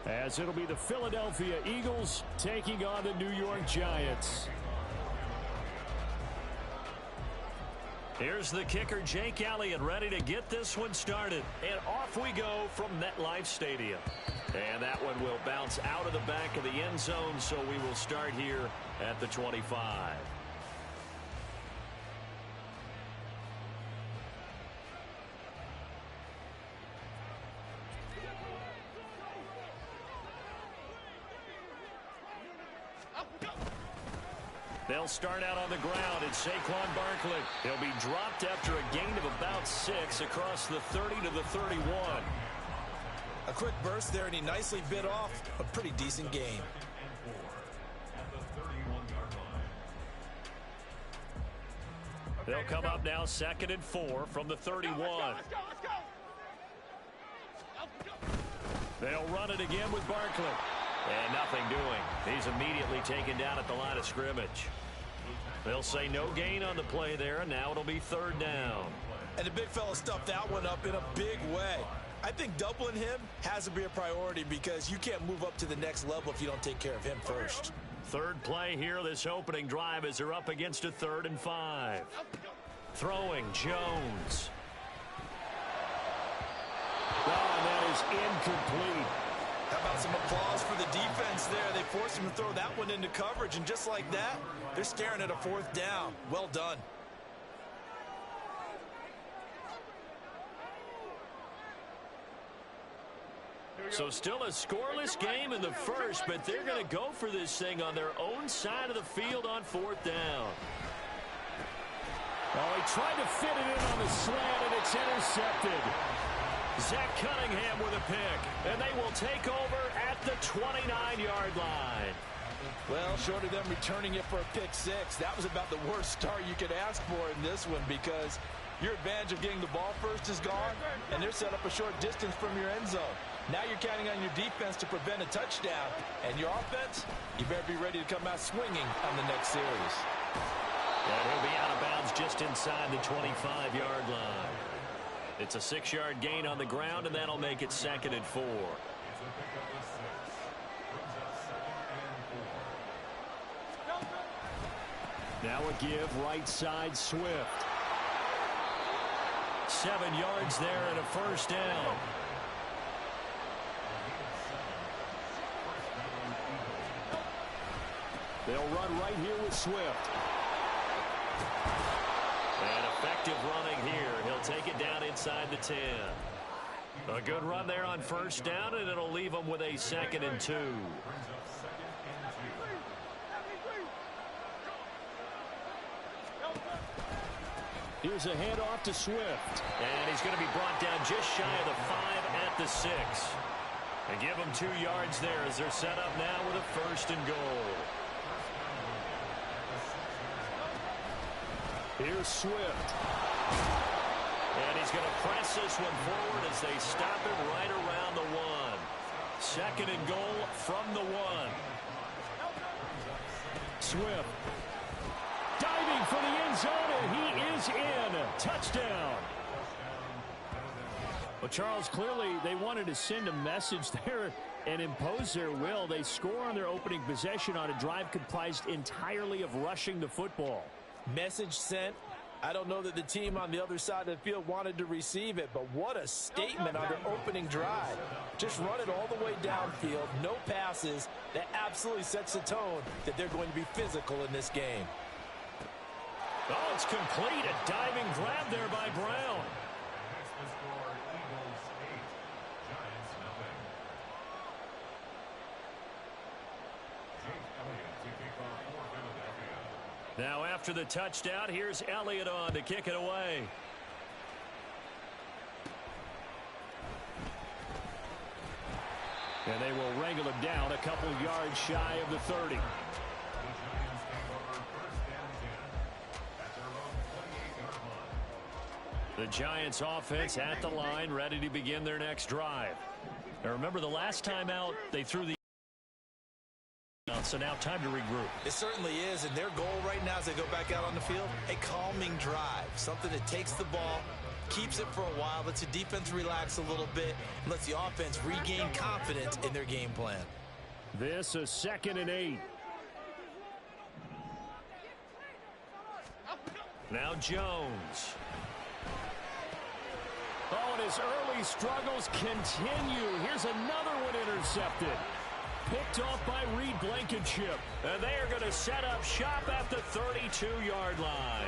as it'll be the Philadelphia Eagles taking on the New York Giants. Here's the kicker, Jake Elliott, ready to get this one started. And off we go from MetLife Stadium. And that one will bounce out of the back of the end zone, so we will start here at the 25. They'll start out on the ground. It's Saquon Barkley. He'll be dropped after a gain of about 6 across the 30 to the 31. A quick burst there, and he nicely bit off a pretty decent gain. They'll come up now 2nd and 4 from the 31. They'll run it again with Barkley. And nothing doing. He's immediately taken down at the line of scrimmage. They'll say no gain on the play there, and now it'll be 3rd down. And the big fella stuffed that one up in a big way. I think doubling him has to be a priority because you can't move up to the next level if you don't take care of him first. 3rd play here, this opening drive, as they're up against a 3rd and 5. Throwing, Jones. Oh, and that is incomplete. How about some applause for the defense there? They forced him to throw that one into coverage, and just like that, they're staring at a 4th down. Well done. So still a scoreless game in the first, but they're going to go for this thing on their own side of the field on 4th down. Oh, he tried to fit it in on the slant, and it's intercepted. Zach Cunningham with a pick, and they will take over at the 29-yard line. Well, short of them returning it for a pick 6, that was about the worst start you could ask for in this one because your advantage of getting the ball first is gone, and they're set up a short distance from your end zone. Now you're counting on your defense to prevent a touchdown, and your offense, you better be ready to come out swinging on the next series. And he'll be out of bounds just inside the 25-yard line. It's a 6-yard gain on the ground, and that'll make it 2nd and 4. Now a give right side Swift. 7 yards there and a 1st down. They'll run right here with Swift. And effective running here. He'll take it down inside the 10. A good run there on 1st down, and it'll leave them with a 2nd and 2. Here's a handoff to Swift. And he's going to be brought down just shy of the 5 at the 6. And give them 2 yards there as they're set up now with a 1st and goal. Here's Swift. And he's going to press this one forward as they stop him right around the 1. 2nd and goal from the 1. Swift. Diving for the end zone, and he is in. Touchdown. Well, Charles, clearly they wanted to send a message there and impose their will. They score on their opening possession on a drive comprised entirely of rushing the football. Message sent. I don't know that the team on the other side of the field wanted to receive it, but what a statement on their opening drive. Just run it all the way downfield, no passes. That absolutely sets the tone that they're going to be physical in this game. Oh, it's complete. A diving grab there by Brown. Now after the touchdown, here's Elliott on to kick it away. And they will wrangle him down a couple yards shy of the 30. The Giants offense at the line, ready to begin their next drive. Now remember, the last time out, they threw the... So now time to regroup. It certainly is, and their goal right now as they go back out on the field, a calming drive. Something that takes the ball, keeps it for a while, lets the defense relax a little bit, and lets the offense regain confidence in their game plan. This a 2nd and 8. Now Jones. Oh, and his early struggles continue. Here's another one intercepted. Picked off by Reed Blankenship. And they are going to set up shop at the 32-yard line.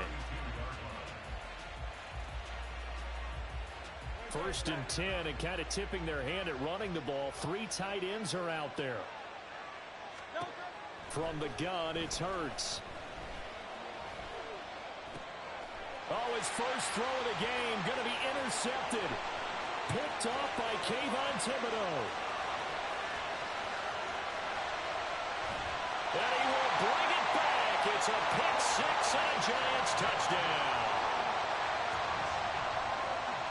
1st and 10, and kind of tipping their hand at running the ball. 3 tight ends are out there. From the gun, it's Hurts. Oh, his first throw of the game going to be intercepted. Picked off by Kayvon Thibodeau. And he will bring it back. It's a pick 6 and a Giants touchdown.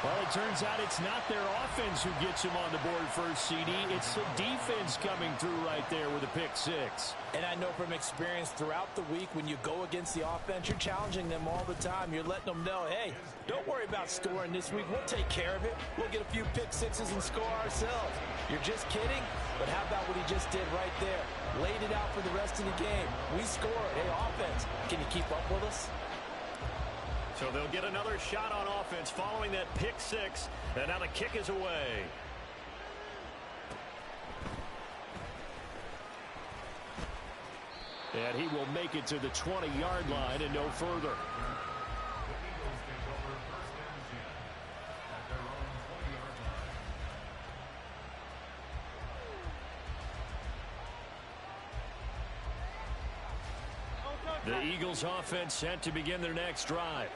Well, it turns out it's not their offense who gets him on the board first, CD. It's the defense coming through right there with a pick 6. And I know from experience throughout the week, when you go against the offense, you're challenging them all the time. You're letting them know, hey, don't worry about scoring this week. We'll take care of it. We'll get a few pick 6s and score ourselves. You're just kidding? But how about what he just did right there? Laid it out for the rest of the game. We scored. Hey, offense, can you keep up with us? So they'll get another shot on offense following that pick 6. And now the kick is away. And he will make it to the 20-yard line and no further. The Eagles offense set to begin their next drive.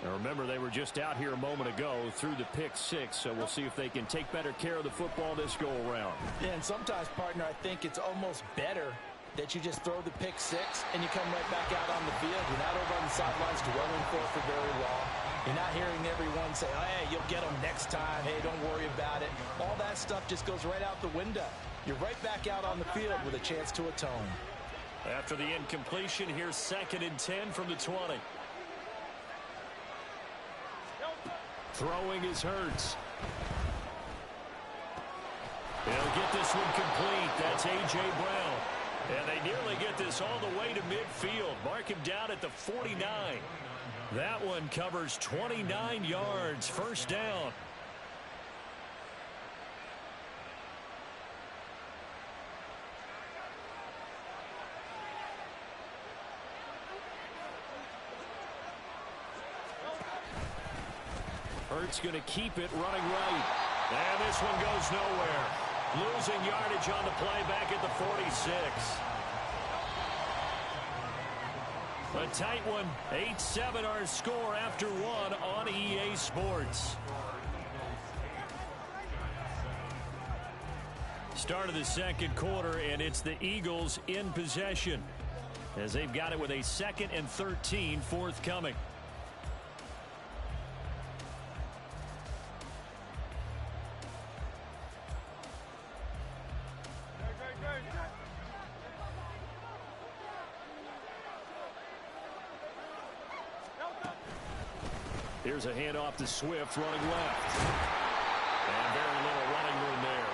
And remember, they were just out here a moment ago through the pick 6, so we'll see if they can take better care of the football this go-around. Yeah, and sometimes, partner, I think it's almost better that you just throw the pick 6 and you come right back out on the field. You're not over on the sidelines dwelling for very long. You're not hearing everyone say, oh, hey, you'll get them next time. Hey, don't worry about it. All that stuff just goes right out the window. You're right back out on the field with a chance to atone. After the incompletion, here's 2nd and 10 from the 20. Throwing is Hurts. They'll get this one complete. That's A.J. Brown. And they nearly get this all the way to midfield. Mark him down at the 49. That one covers 29 yards. First down. Hurts going to keep it running right. And this one goes nowhere. Losing yardage on the play back at the 46. A tight one. 8-7 our score after one on EA Sports. Start of the second quarter, and it's the Eagles in possession as they've got it with a 2nd and 13 forthcoming. Here's a handoff to Swift running left. And very little running room there.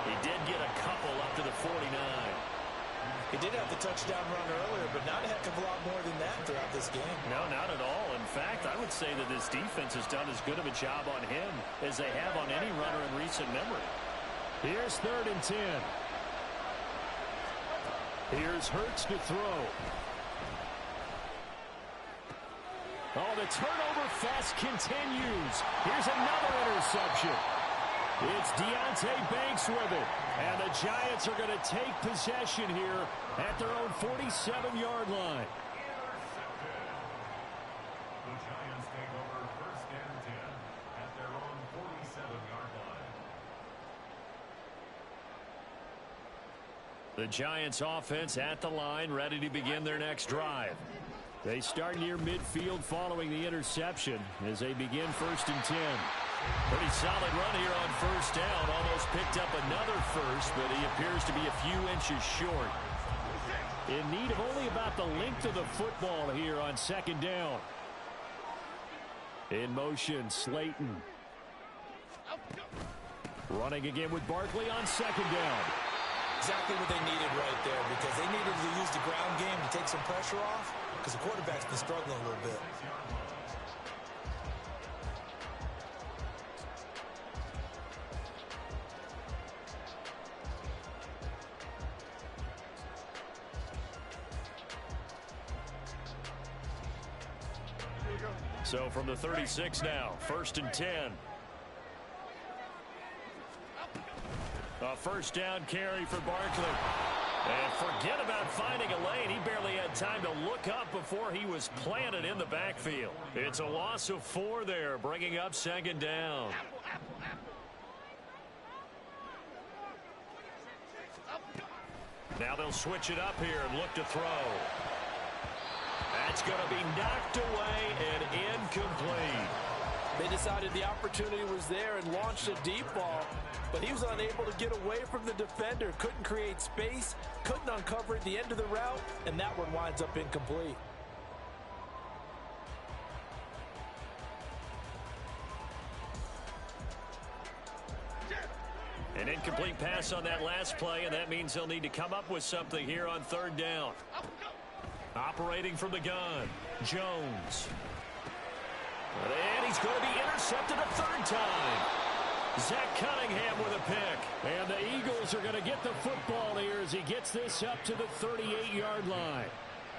He did get a couple up to the 49. He did have the touchdown run earlier, but not a heck of a lot more than that throughout this game. No, not at all. In fact, I would say that this defense has done as good of a job on him as they have on any runner in recent memory. Here's 3rd and 10. Here's Hurts to throw. Oh, the turnover fest continues. Here's another interception. It's Deonte Banks with it. And the Giants are going to take possession here at their own 47-yard line. The Giants take over 1st and 10 at their own 47-yard line. The Giants offense at the line, ready to begin their next drive. They start near midfield following the interception as they begin 1st and 10. Pretty solid run here on first down. Almost picked up another first, but he appears to be a few inches short. In need of only about the length of the football here on 2nd down. In motion, Slayton. Running again with Barkley on second down. Exactly what they needed right there, because they needed to use the ground game to take some pressure off, because the quarterback's been struggling a little bit. So from the 36 now, 1st and 10. A first down carry for Barkley. And forget about finding a lane. He barely had time to look up before he was planted in the backfield. It's a loss of 4 there, bringing up 2nd down. Now they'll switch it up here and look to throw. That's going to be knocked away and incomplete. They decided the opportunity was there and launched a deep ball, but he was unable to get away from the defender, couldn't create space, couldn't uncover at the end of the route, and that one winds up incomplete. An incomplete pass on that last play, and that means they'll need to come up with something here on 3rd down. Operating from the gun, Jones. And he's going to be intercepted a 3rd time. Zach Cunningham with a pick. And the Eagles are going to get the football here as he gets this up to the 38-yard line.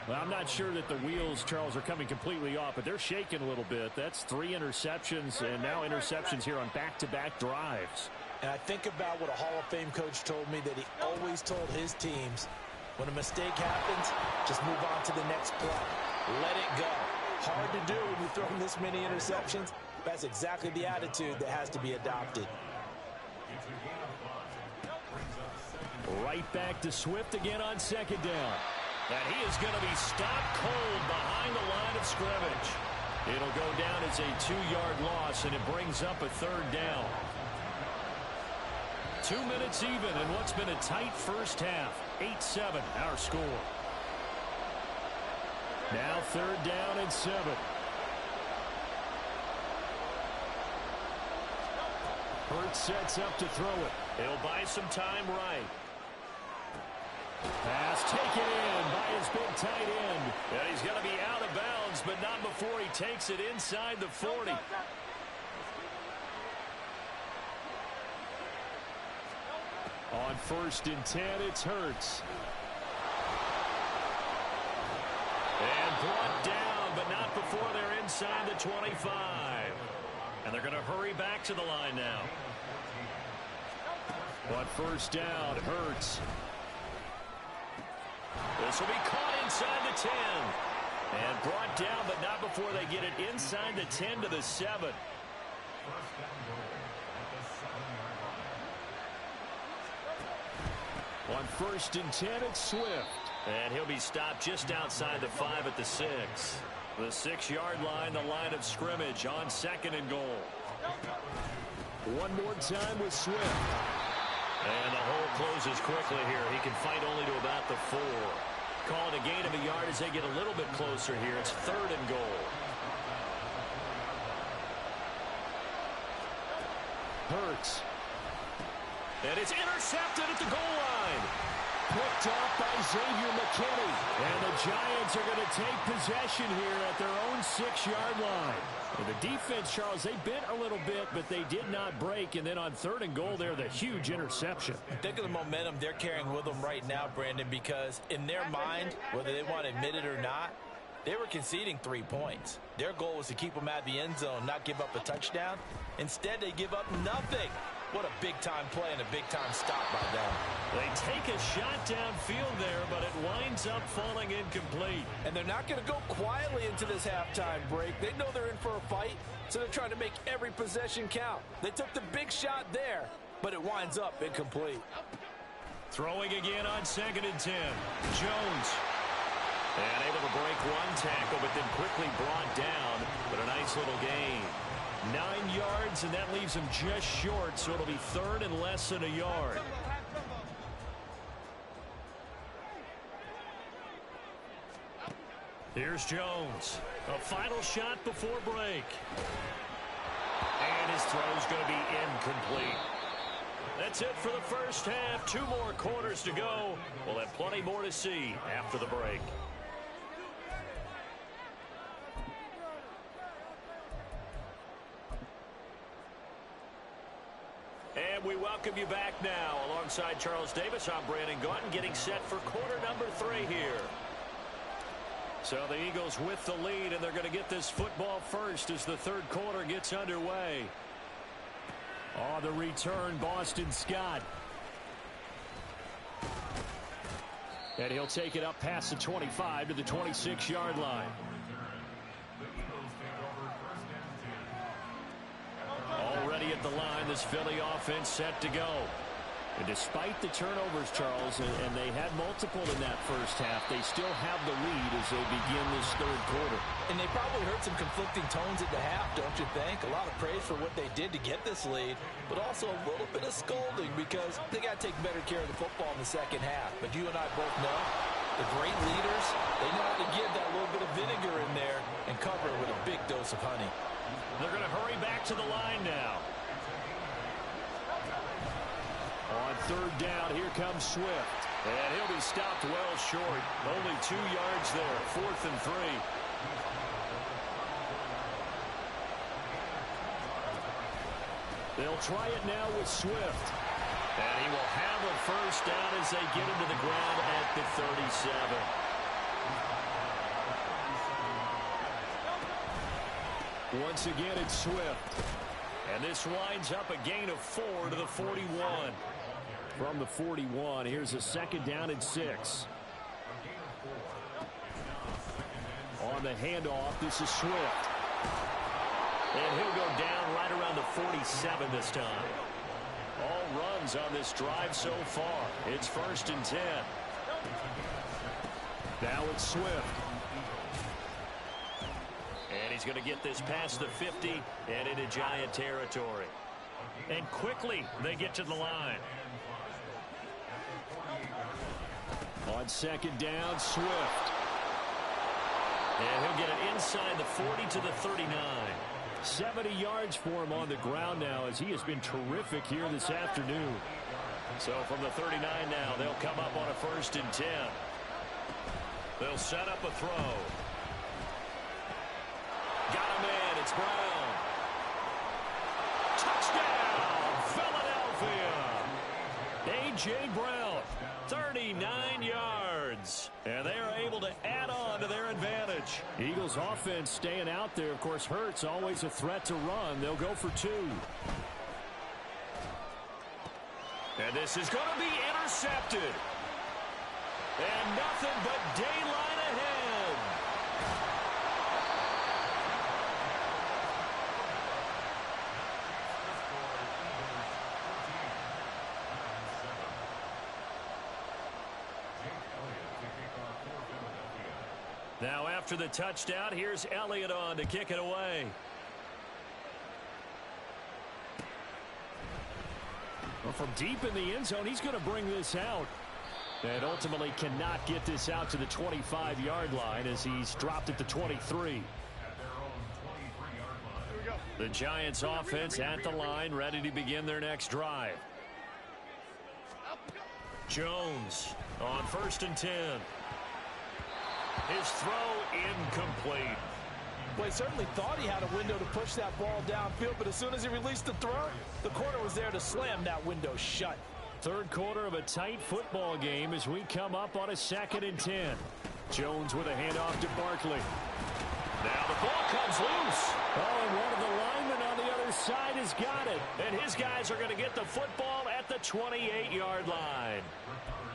Well, I'm not sure that the wheels, Charles, are coming completely off, but they're shaking a little bit. That's 3 interceptions, and now interceptions here on back-to-back drives. And I think about what a Hall of Fame coach told me, that he always told his teams, when a mistake happens, just move on to the next play. Let it go. Hard to do when you throw this many interceptions. That's exactly the attitude that has to be adopted. Right back to Swift again on 2nd down. And he is going to be stopped cold behind the line of scrimmage. It'll go down as a 2-yard loss, and it brings up a 3rd down. 2 minutes even in what's been a tight first half. 8-7 our score. Now 3rd down and 7. Hurts sets up to throw it. He'll buy some time right. Pass taken in by his big tight end. And he's going to be out of bounds, but not before he takes it inside the 40. On 1st and 10, it's Hurts. And brought down, but not before they're inside the 25. And they're going to hurry back to the line now. On 1st down, Hurts. This will be caught inside the 10. And brought down, but not before they get it inside the 10 to the 7. On 1st and 10, it's Swift. And he'll be stopped just outside the 5 at the 6. The 6-yard line, the line of scrimmage on 2nd and goal. One more time with Swift. And the hole closes quickly here. He can fight only to about the 4. Calling a gain of a yard as they get a little bit closer here. It's 3rd and goal. Hurts. And it's intercepted at the goal line. Picked up by Xavier McKinney. And the Giants are going to take possession here at their own 6-yard line. And the defense, Charles, they bent a little bit, but they did not break. And then on 3rd and goal there, the huge interception. Think of the momentum they're carrying with them right now, Brandon, because in their mind, whether they want to admit it or not, they were conceding 3 points. Their goal was to keep them out of the end zone, not give up a touchdown. Instead, they give up nothing. What a big-time play and a big-time stop by them. They take a shot downfield there, but it winds up falling incomplete. And they're not going to go quietly into this halftime break. They know they're in for a fight, so they're trying to make every possession count. They took the big shot there, but it winds up incomplete. Throwing again on 2nd and 10. Jones. And able to break one tackle, but then quickly brought down. But a nice little gain. 9 yards, and that leaves him just short, so it'll be 3rd and less than a yard. Here's Jones. A final shot before break. And his throw's going to be incomplete. That's it for the first half. 2 more quarters to go. We'll have plenty more to see after the break. And we welcome you back now. Alongside Charles Davis, I'm Brandon Gaunton, getting set for quarter number 3 here. So the Eagles with the lead, and they're going to get this football first as the third quarter gets underway. On the return, Boston Scott. And he'll take it up past the 25 to the 26-yard line. Already at the line, this Philly offense set to go. And despite the turnovers, Charles, and they had multiple in that first half, they still have the lead as they begin this third quarter. And they probably heard some conflicting tones at the half, don't you think? A lot of praise for what they did to get this lead, but also a little bit of scolding because they got to take better care of the football in the second half. But you and I both know the great leaders, they know how to give that little bit of vinegar in there and cover it with a big dose of honey. They're going to hurry back to the line now. On third down, here comes Swift. And he'll be stopped well short. Only 2 yards there. 4th and 3. They'll try it now with Swift. And he will have a first down as they get into the ground at the 37. Once again, it's Swift. And this winds up a gain of 4 to the 41. From the 41, here's a 2nd down and 6. On the handoff, this is Swift. And he'll go down right around the 47 this time. All runs on this drive so far. It's 1st and 10. Now it's Swift. And he's going to get this past the 50 and into Giant territory. And quickly they get to the line. On 2nd down, Swift. And he'll get it inside the 40 to the 39. 70 yards for him on the ground now as he has been terrific here this afternoon. So from the 39 now, they'll come up on a 1st and 10. They'll set up a throw. Got him in. It's Brown. Touchdown, Philadelphia. A.J. Brown, 39 yards. And they are able to add on to their advantage. Eagles offense staying out there. Of course, Hurts always a threat to run. They'll go for 2. And this is going to be intercepted. And nothing but daylight ahead. Now after the touchdown, here's Elliott on to kick it away. Well, from deep in the end zone, he's going to bring this out. And ultimately cannot get this out to the 25-yard line as he's dropped at the 23. The Giants offense at the line, ready to begin their next drive. Jones on 1st and 10. His throw incomplete. Well, he certainly thought he had a window to push that ball downfield, but as soon as he released the throw, the corner was there to slam that window shut. Third quarter of a tight football game as we come up on a 2nd and 10. Jones with a handoff to Barkley. Now the ball comes loose. Oh, and one of the linemen on the other side has got it. And his guys are going to get the football at the 28-yard line.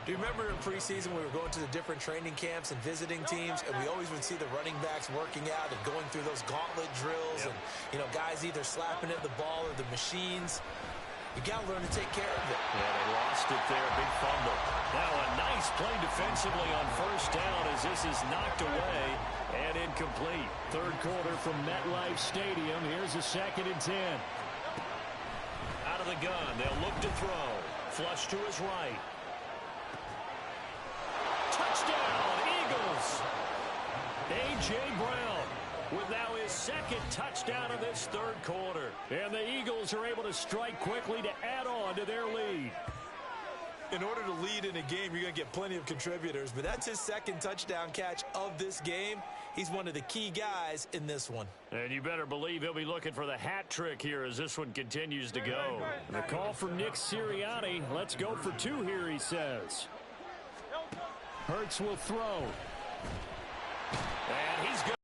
Do you remember in preseason we were going to the different training camps and visiting teams, and we always would see the running backs working out and going through those gauntlet drills, and, you know, guys either slapping at the ball or the machines. You got to learn to take care of it. Yeah, they lost it there. Big fumble. Now a nice play defensively on 1st down as this is knocked away and incomplete. Third quarter from MetLife Stadium. Here's a 2nd and 10. Out of the gun. They'll look to throw. Flush to his right. Touchdown, Eagles. A.J. Brown with now his second touchdown of this third quarter. And the Eagles are able to strike quickly to add on to their lead. In order to lead in a game, you're going to get plenty of contributors, but that's his second touchdown catch of this game. He's one of the key guys in this one. And you better believe he'll be looking for the hat trick here as this one continues to go. The call from Nick Sirianni. Let's go for two here, he says. Hurts will throw. And he's good.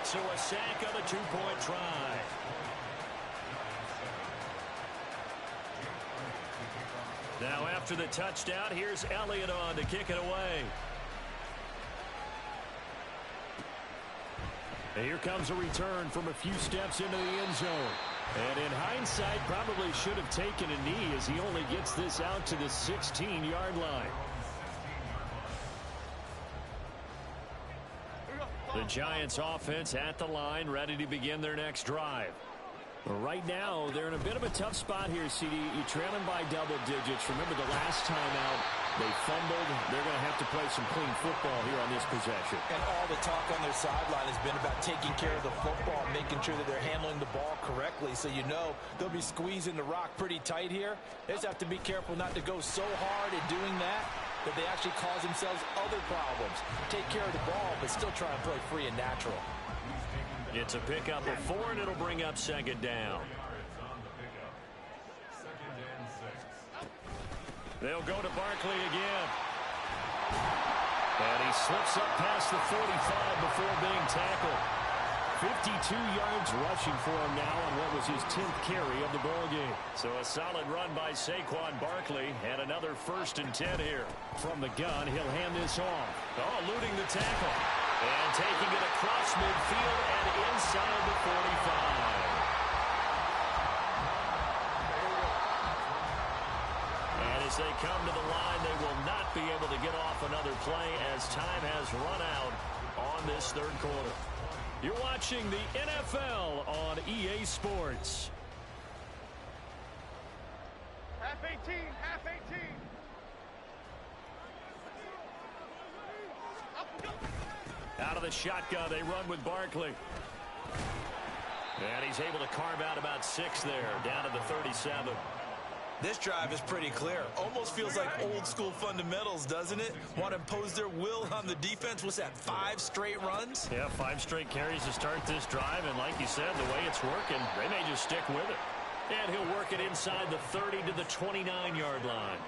So a sack on the two-point try. Now after the touchdown, here's Elliott on to kick it away. And here comes a return from a few steps into the end zone. And in hindsight, probably should have taken a knee as he only gets this out to the 16-yard line. The Giants offense at the line, ready to begin their next drive. Right now, they're in a bit of a tough spot here, CD. You're trailing by double digits. Remember the last time out, they fumbled. They're going to have to play some clean football here on this possession. And all the talk on their sideline has been about taking care of the football, making sure that they're handling the ball correctly. So you know they'll be squeezing the rock pretty tight here. They just have to be careful not to go so hard at doing that they actually cause themselves other problems. Take care of the ball, but still try and play free and natural. It's a pickup of 4, and it'll bring up second down. They'll go to Barkley again. And he slips up past the 45 before being tackled. 52 yards rushing for him now on what was his 10th carry of the ball game. So a solid run by Saquon Barkley, and another 1st and 10 here. From the gun, he'll hand this off. Oh, eluding the tackle. And taking it across midfield and inside the 45. And as they come to the line, they will not be able to get off another play as time has run out on this third quarter. You're watching the NFL on EA Sports. Half 18, half 18. Out of the shotgun, they run with Barkley. And he's able to carve out about 6 there, down to the 37. This drive is pretty clear. Almost feels like old school fundamentals, doesn't it? Want to impose their will on the defense. What's that, 5 straight runs? Yeah, 5 straight carries to start this drive. And like you said, the way it's working, they may just stick with it. And he'll work it inside the 30 to the 29-yard line.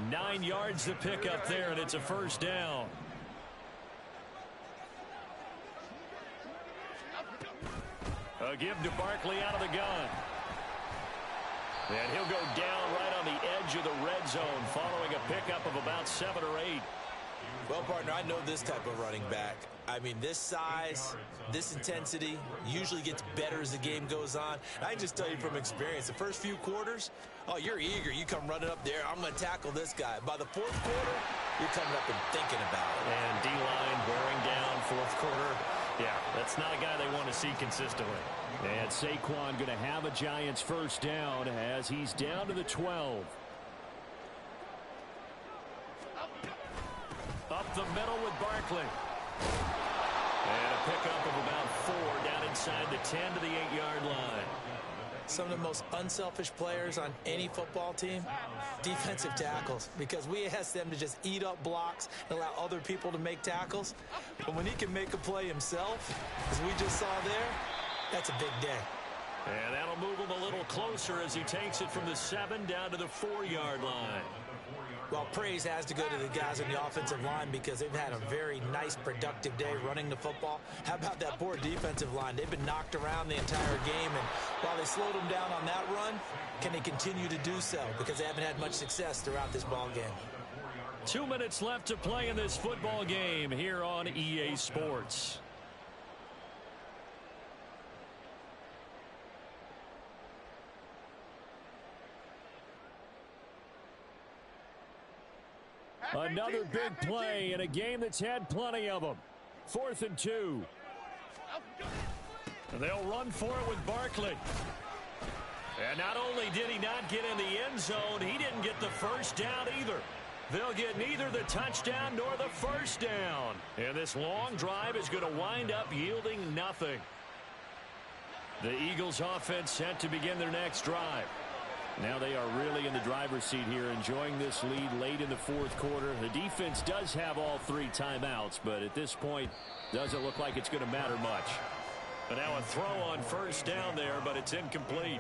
9 yards to pick up there, and it's a first down. A give to Barkley out of the gun. And he'll go down right on the edge of the red zone following a pickup of about 7 or 8. Well, partner, I know this type of running back. I mean, this size, this intensity usually gets better as the game goes on. I can just tell you from experience, the first few quarters, oh, you're eager. You come running up there. I'm going to tackle this guy. By the fourth quarter, you're coming up and thinking about it. And D-line wearing down fourth quarter. Yeah, that's not a guy they want to see consistently. And Saquon going to have a Giants first down as he's down to the 12. Up the middle with Barkley. And a pickup of about 4 down inside the 10 to the 8-yard line. Some of the most unselfish players on any football team, defensive tackles, because we ask them to just eat up blocks and allow other people to make tackles. But when he can make a play himself, as we just saw there, that's a big day. And that'll move him a little closer as he takes it from the 7 down to the 4-yard line. Well, praise has to go to the guys on the offensive line because they've had a very nice, productive day running the football. How about that poor defensive line? They've been knocked around the entire game, and while they slowed them down on that run, can they continue to do so? Because they haven't had much success throughout this ball game. 2 minutes left to play in this football game here on EA Sports. Another big play in a game that's had plenty of them. 4th and 2. They'll run for it with Barkley. And not only did he not get in the end zone, he didn't get the first down either. They'll get neither the touchdown nor the first down. And this long drive is going to wind up yielding nothing. The Eagles offense set to begin their next drive. Now they are really in the driver's seat here, enjoying this lead late in the fourth quarter. The defense does have all 3 timeouts, but at this point, doesn't look like it's going to matter much. But now a throw on first down there, but it's incomplete.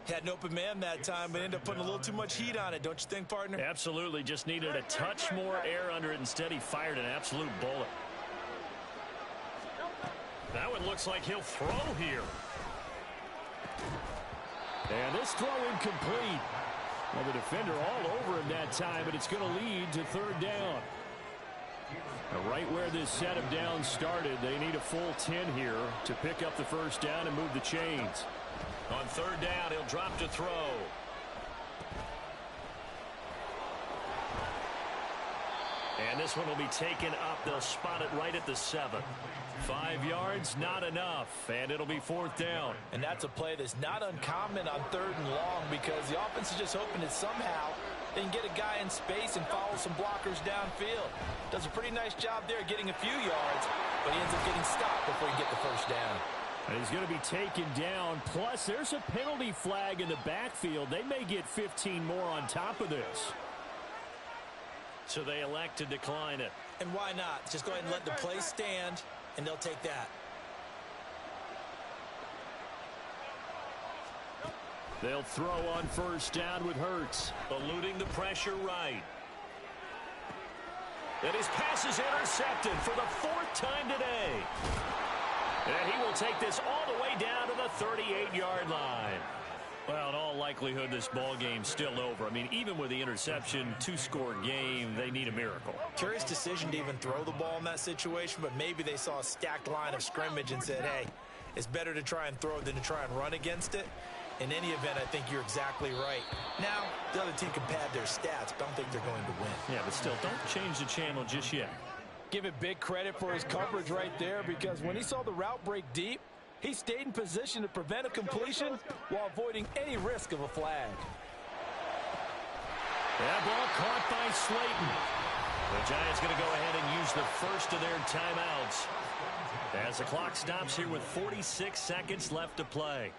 Had an open man that time, but ended up putting a little too much heat on it, don't you think, partner? Absolutely. Just needed a touch more air under it. Instead, he fired an absolute bullet. That one looks like he'll throw here. And this throw incomplete. Well, the defender all over him that time, but it's going to lead to third down. Right where this set of downs started, they need a full 10 here to pick up the first down and move the chains. On third down, he'll drop to throw. And this one will be taken up. They'll spot it right at the 7. 5 yards, not enough, and it'll be fourth down. And that's a play that's not uncommon on third and long because the offense is just hoping that somehow they can get a guy in space and follow some blockers downfield. Does a pretty nice job there getting a few yards, but he ends up getting stopped before he can get the first down. And he's going to be taken down. Plus, there's a penalty flag in the backfield. They may get 15 more on top of this. So they elect to decline it. And why not? Just go ahead and let the play stand, and they'll take that. They'll throw on first down with Hurts. Eluding the pressure right. And his pass is intercepted for the 4th time today. And he will take this all the way down to the 38-yard line. Well, in all likelihood, this ball game's still over. I mean, even with the interception, 2-score game, they need a miracle. Curious decision to even throw the ball in that situation, but maybe they saw a stacked line of scrimmage and said, hey, it's better to try and throw than to try and run against it. In any event, I think you're exactly right. Now, the other team can pad their stats, but I don't think they're going to win. Yeah, but still, don't change the channel just yet. Give it big credit for his coverage right there because when he saw the route break deep, he stayed in position to prevent a completion while avoiding any risk of a flag. That ball caught by Slayton. The Giants going to go ahead and use the first of their timeouts as the clock stops here with 46 seconds left to play.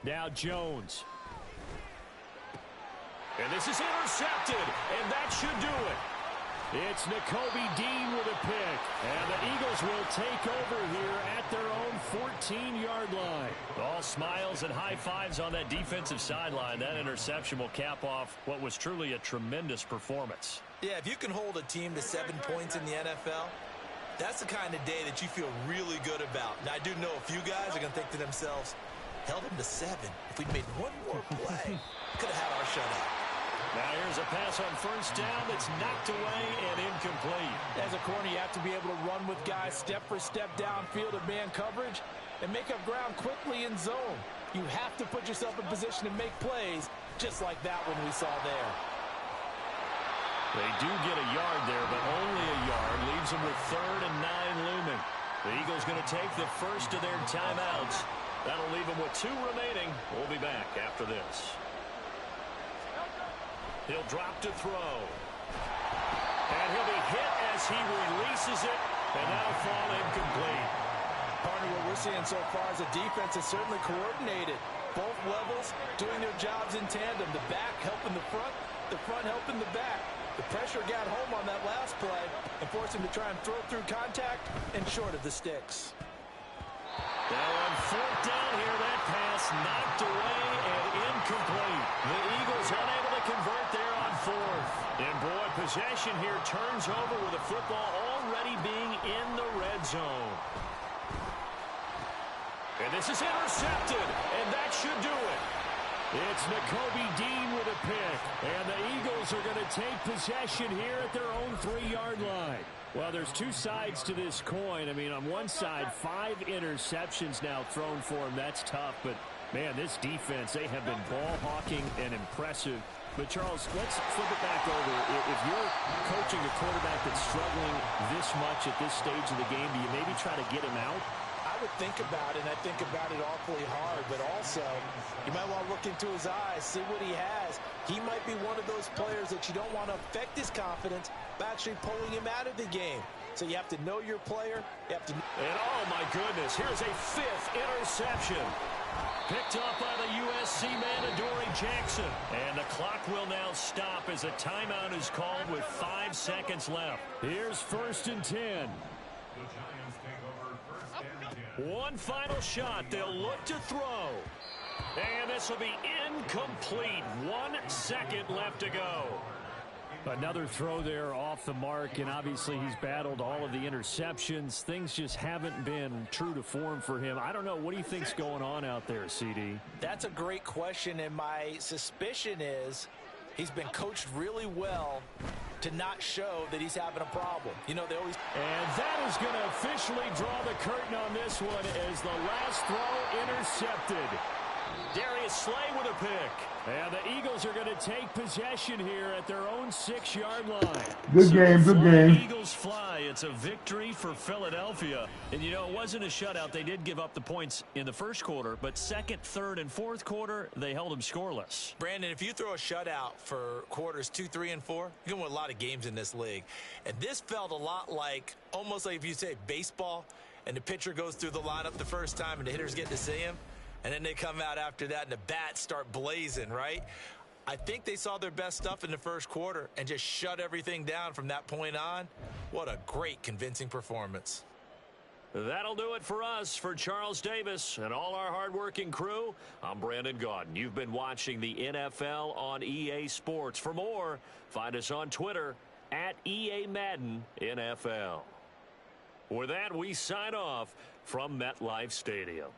Now Jones. And this is intercepted, and that should do it. It's Nakobe Dean with a pick. And the Eagles will take over here at their own 14-yard line. All smiles and high fives on that defensive sideline. That interception will cap off what was truly a tremendous performance. Yeah, if you can hold a team to 7 points in the NFL, that's the kind of day that you feel really good about. Now, I do know a few guys are going to think to themselves, held them to 7. If we'd made one more play, could have had our shutout. Now here's a pass on first down that's knocked away and incomplete. As a corner, you have to be able to run with guys step for step downfield of man coverage and make up ground quickly in zone. You have to put yourself in position to make plays just like that one we saw there. They do get a yard there, but only a yard. Leaves them with 3rd and 9 looming. The Eagles going to take the first of their timeouts. That'll leave them with 2 remaining. We'll be back after this. He'll drop to throw. And he'll be hit as he releases it, and that'll fall incomplete. Partner, what we're seeing so far is the defense is certainly coordinated. Both levels doing their jobs in tandem. The back helping the front helping the back. The pressure got home on that last play and forced him to try and throw through contact and short of the sticks. Now on 4th down here, that pass knocked away and incomplete. The Eagles unable to convert there on 4th. And boy, possession here turns over with the football already being in the red zone. And this is intercepted, and that should do it. It's Nakobe Dean with a pick. And the Eagles are going to take possession here at their own 3-yard line. Well, there's 2 sides to this coin. I mean, on one side, 5 interceptions now thrown for him. That's tough. But, man, this defense, they have been ball hawking and impressive. But, Charles, let's flip it back over. If you're coaching a quarterback that's struggling this much at this stage of the game, do you maybe try to get him out? I I would think about it, and I think about it awfully hard, but also you might want to look into his eyes, see what he has. He might be one of those players that you don't want to affect his confidence by actually pulling him out of the game. So you have to know your player. You have to. And oh my goodness, here's a 5th interception. Picked up by the USC man, Adoree Jackson. And the clock will now stop as a timeout is called with 5 seconds left. Here's 1st and 10. The Giants take over first and 10. One final shot. They'll look to throw. And this will be incomplete. 1 second left to go. Another throw there off the mark, and obviously he's battled all of the interceptions. Things just haven't been true to form for him. I don't know. What do you think's going on out there, CD? That's a great question, and my suspicion is he's been coached really well to not show that he's having a problem. You know, they always... And that is going to officially draw the curtain on this one as the last throw intercepted. Darius Slay with a pick. And the Eagles are going to take possession here at their own 6-yard line. Good game, good game. Eagles fly. It's a victory for Philadelphia. And, you know, it wasn't a shutout. They did give up the points in the first quarter, but second, third, and fourth quarter, they held them scoreless. Brandon, if you throw a shutout for quarters 2, 3, and 4, you're going to win a lot of games in this league. And this felt a lot like, almost like if you say baseball, and the pitcher goes through the lineup the first time and the hitters get to see him. And then they come out after that and the bats start blazing, right? I think they saw their best stuff in the first quarter and just shut everything down from that point on. What a great, convincing performance. That'll do it for us. For Charles Davis and all our hardworking crew, I'm Brandon Gaudin. You've been watching the NFL on EA Sports. For more, find us on Twitter at EA Madden NFL. With that, we sign off from MetLife Stadium.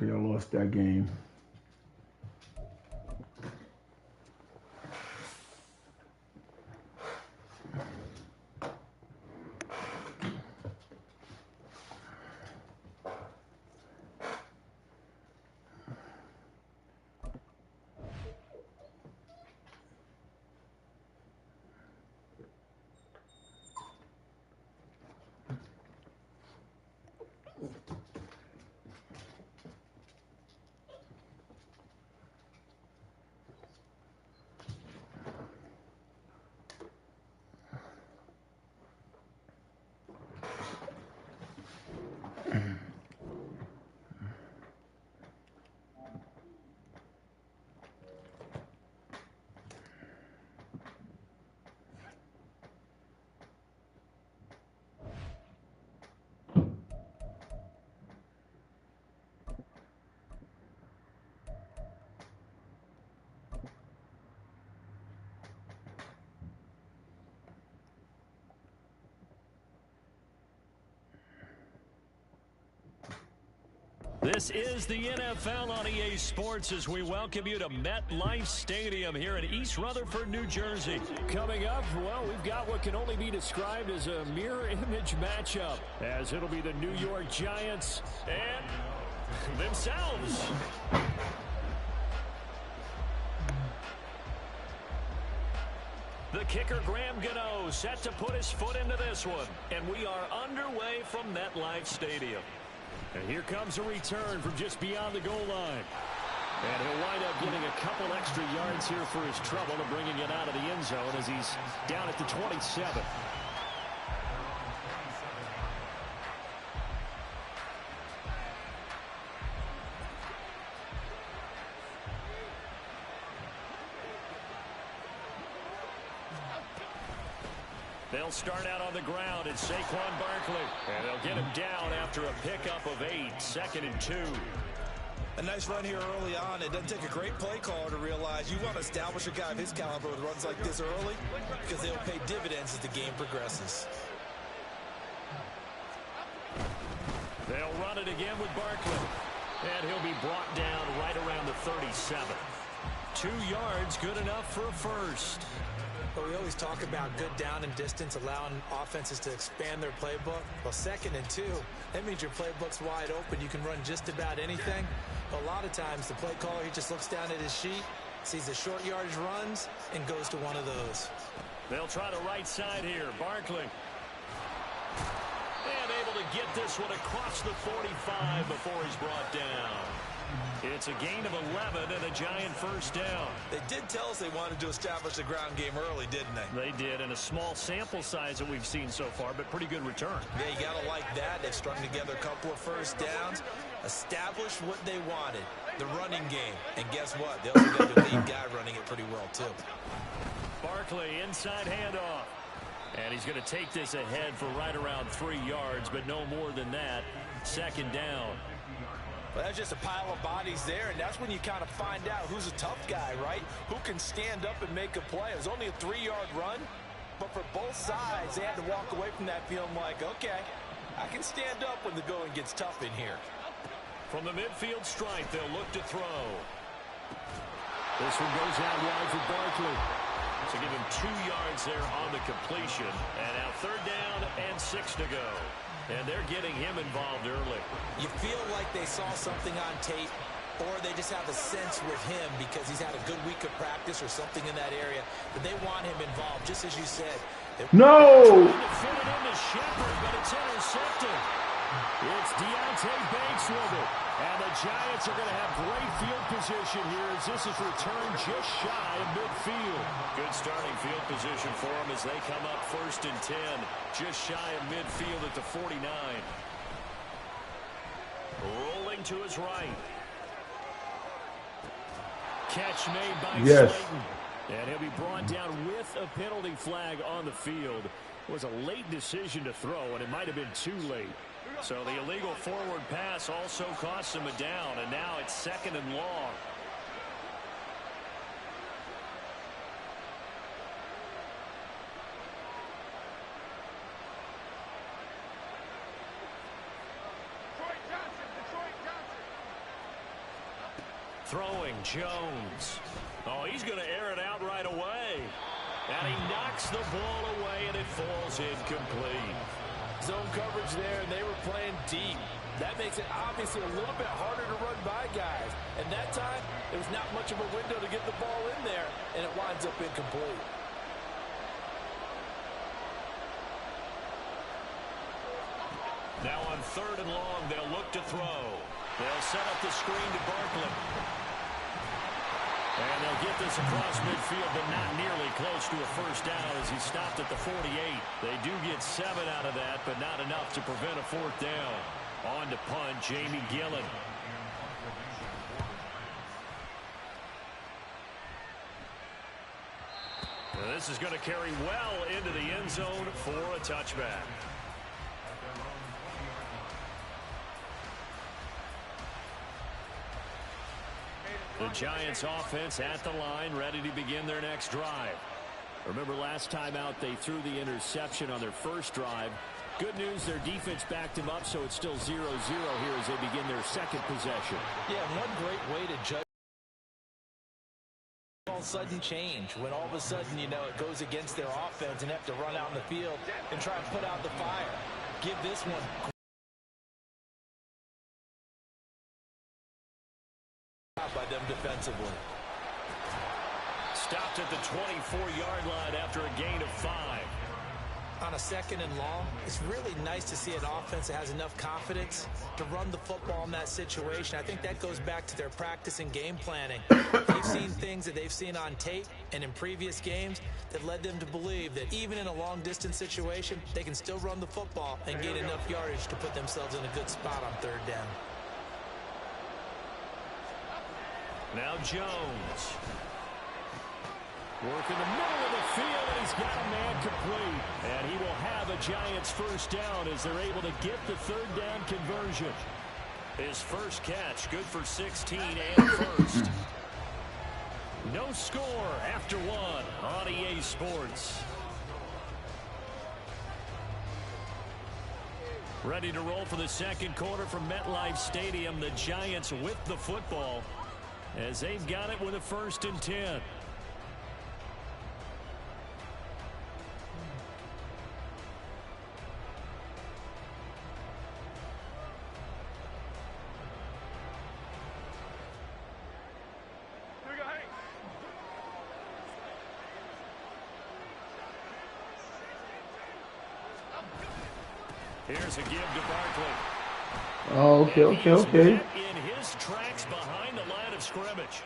Okay, I lost that game. This is the NFL on EA Sports as we welcome you to MetLife Stadium here in East Rutherford, New Jersey. Coming up, well, we've got what can only be described as a mirror image matchup, as it'll be the New York Giants and themselves. The kicker, Graham Gano, set to put his foot into this one. And we are underway from MetLife Stadium. And here comes a return from just beyond the goal line. And he'll wind up getting a couple extra yards here for his trouble and bringing it out of the end zone as he's down at the 27. They'll start out on the ground. It's Saquon Barkley. And they'll get him down after a pickup of 8, 2nd and 2. A nice run here early on. It doesn't take a great play caller to realize you want to establish a guy of his caliber with runs like this early because they'll pay dividends as the game progresses. They'll run it again with Barkley. And he'll be brought down right around the 37. 2 yards, good enough for a first. But we always talk about good down and distance, allowing offenses to expand their playbook. Well, 2nd and 2, that means your playbook's wide open. You can run just about anything. But a lot of times, the play caller, he just looks down at his sheet, sees the short yardage runs, and goes to one of those. They'll try the right side here. Barkley. And able to get this one across the 45 before he's brought down. It's a gain of 11 and a Giant first down. They did tell us they wanted to establish the ground game early, didn't they? They did, and a small sample size that we've seen so far, but pretty good return. Yeah, you got to like that. They've strung together a couple of first downs, established what they wanted, the running game. And guess what? They also got their lead guy running it pretty well, too. Barkley, inside handoff. And he's going to take this ahead for right around 3 yards, but no more than that. 2nd down. Well, that's just a pile of bodies there, and that's when you kind of find out who's a tough guy, right? Who can stand up and make a play. It was only a 3-yard run, but for both sides, they had to walk away from that feeling like, okay, I can stand up when the going gets tough in here. From the midfield stripe, they'll look to throw. This one goes out wide for Barkley. So give him 2 yards there on the completion. And now 3rd down and 6 to go. And they're getting him involved early. You feel like they saw something on tape, or they just have a sense with him because he's had a good week of practice or something in that area that they want him involved, just as you said. No! Trying to fit it into Shepard, but it's intercepted. It's Deontay Banks with it. And the Giants are going to have great field position here as this is returned just shy of midfield. Good starting field position for them as they come up 1st and 10. Just shy of midfield at the 49. Rolling to his right. Catch made by Slayton. And he'll be brought down with a penalty flag on the field. It was a late decision to throw, and it might have been too late. So the illegal forward pass also costs him a down, and now it's 2nd and long. Throwing Jones. Oh, he's going to air it out right away. And he knocks the ball away, and it falls incomplete. Zone coverage there, and they were playing deep. That makes it obviously a little bit harder to run by guys. And that time, there was not much of a window to get the ball in there, and it winds up incomplete. Now on 3rd and long, they'll look to throw. They'll set up the screen to Barkley. And they'll get this across midfield, but not nearly close to a first down as he stopped at the 48. They do get 7 out of that, but not enough to prevent a 4th down. On to punt, Jamie Gillen. Now this is going to carry well into the end zone for a touchback. The Giants offense at the line, ready to begin their next drive. Remember last time out they threw the interception on their first drive. Good news, their defense backed him up, so it's still 0-0 here as they begin their second possession. Yeah, one great way to judge all sudden change. When all of a sudden, you know, it goes against their offense and have to run out in the field and try and put out the fire. Give this one by them defensively. Stopped at the 24-yard line after a gain of 5. On a 2nd and long, it's really nice to see an offense that has enough confidence to run the football in that situation. I think that goes back to their practice and game planning. They've seen things that they've seen on tape and in previous games that led them to believe that even in a long-distance situation, they can still run the football and get enough yardage to put themselves in a good spot on 3rd down. Now Jones. Work in the middle of the field, and he's got a man complete. And he will have a Giants first down as they're able to get the 3rd down conversion. His first catch, good for 16 and first. No score after 1 on EA Sports. Ready to roll for the second quarter from MetLife Stadium. The Giants with the football as they've got it with a 1st and 10. Here's a give to Barkley. Oh, okay. In his tracks behind the line of scrimmage.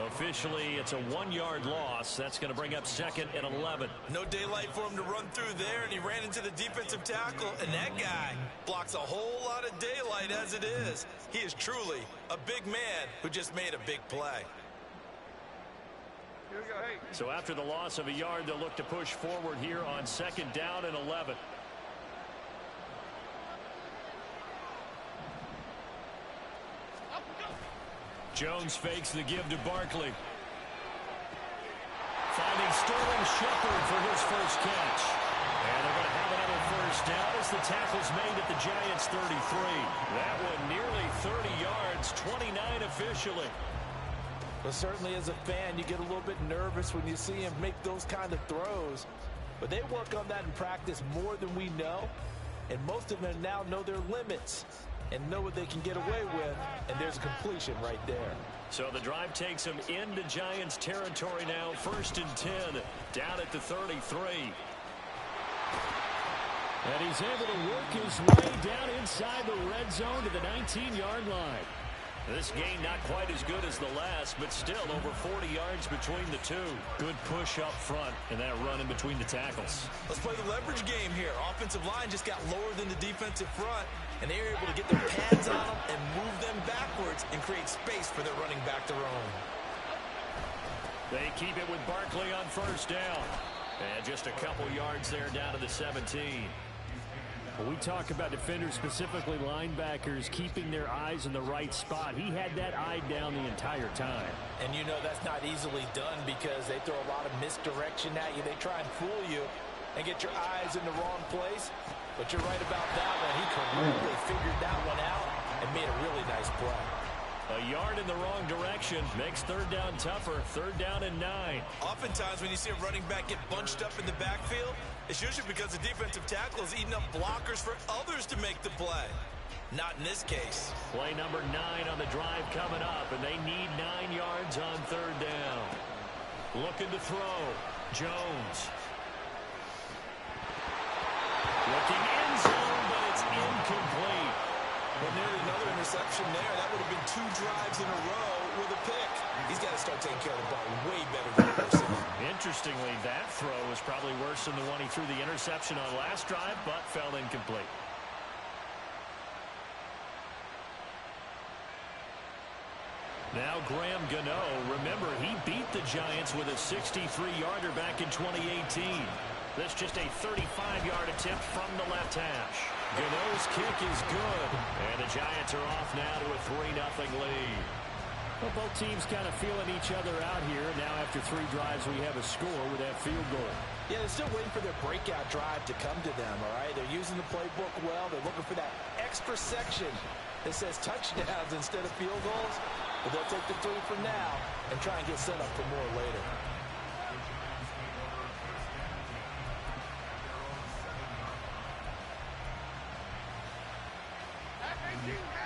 Officially, it's a 1-yard loss. That's going to bring up 2nd and 11. No daylight for him to run through there, and he ran into the defensive tackle, and that guy blocks a whole lot of daylight as it is. He is truly a big man who just made a big play. So after the loss of a yard, they'll look to push forward here on 2nd down and 11. Jones fakes the give to Barkley. Finding Sterling Shepard for his first catch. And they're going to have another first down as the tackle's made at the Giants' 33. That one nearly 30 yards, 29 officially. But certainly as a fan, you get a little bit nervous when you see him make those kind of throws. But they work on that in practice more than we know. And most of them now know their limits and know what they can get away with, and there's a completion right there. So the drive takes him into Giants territory now, 1st and 10, down at the 33. And he's able to work his way down inside the red zone to the 19-yard line. This game not quite as good as the last, but still over 40 yards between the two. Good push up front and that run in between the tackles. Let's play the leverage game here. Offensive line just got lower than the defensive front, and they were able to get their pads on them and move them backwards and create space for their running back to roam. They keep it with Barkley on 1st down. And just a couple yards there down to the 17. When we talk about defenders, specifically linebackers, keeping their eyes in the right spot, he had that eye down the entire time. And you know that's not easily done because they throw a lot of misdirection at you. They try and fool you and get your eyes in the wrong place. But you're right about that one. He correctly figured that one out and made a really nice play. A yard in the wrong direction makes third down tougher. Third down and 9. Oftentimes when you see a running back get bunched up in the backfield, it's usually because the defensive tackle is eating up blockers for others to make the play. Not in this case. Play number 9 on the drive coming up, and they need 9 yards on third down. Looking to throw. Jones. Looking end zone, but it's incomplete. Well, nearly another interception there. That would have been 2 drives in a row with a pick. He's got to start taking care of the ball way better than Wilson. Interestingly, that throw was probably worse than the one he threw the interception on last drive, but fell incomplete. Now Graham Gano. Remember, he beat the Giants with a 63-yarder back in 2018. This just a 35-yard attempt from the left hash. Gano's kick is good, and the Giants are off now to a 3-0 lead. Well, both teams kind of feeling each other out here. Now after 3 drives, we have a score with that field goal. Yeah, they're still waiting for their breakout drive to come to them, all right? They're using the playbook well. They're looking for that extra section that says touchdowns instead of field goals. But they'll take the 3 for now and try and get set up for more later.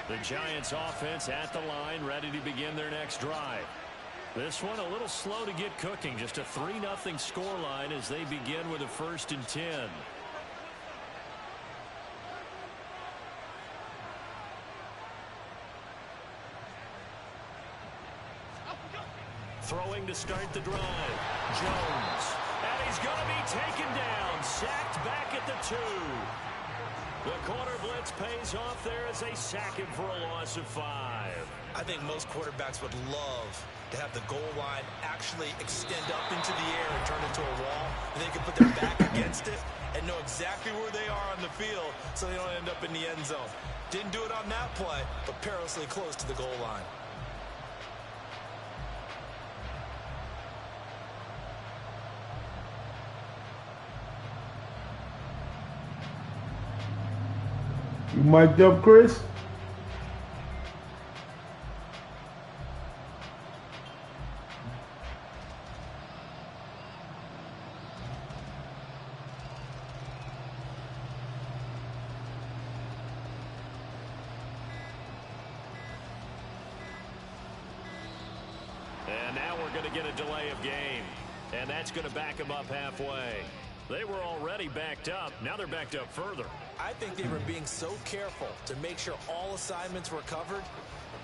The Giants offense at the line, ready to begin their next drive. This one a little slow to get cooking. Just a 3-0 scoreline as they begin with a 1st and 10. Throwing to start the drive. Jones. And he's going to be taken down. Sacked back at the 2. The corner blitz pays off there as they sack him for a loss of 5. I think most quarterbacks would love to have the goal line actually extend up into the air and turn into a wall, and they can put their back against it and know exactly where they are on the field so they don't end up in the end zone. Didn't do it on that play, but perilously close to the goal line. You mic'd up, Chris? And now we're going to get a delay of game. And that's going to back them up halfway. They were already backed up. Now they're backed up further. I think they were being so careful to make sure all assignments were covered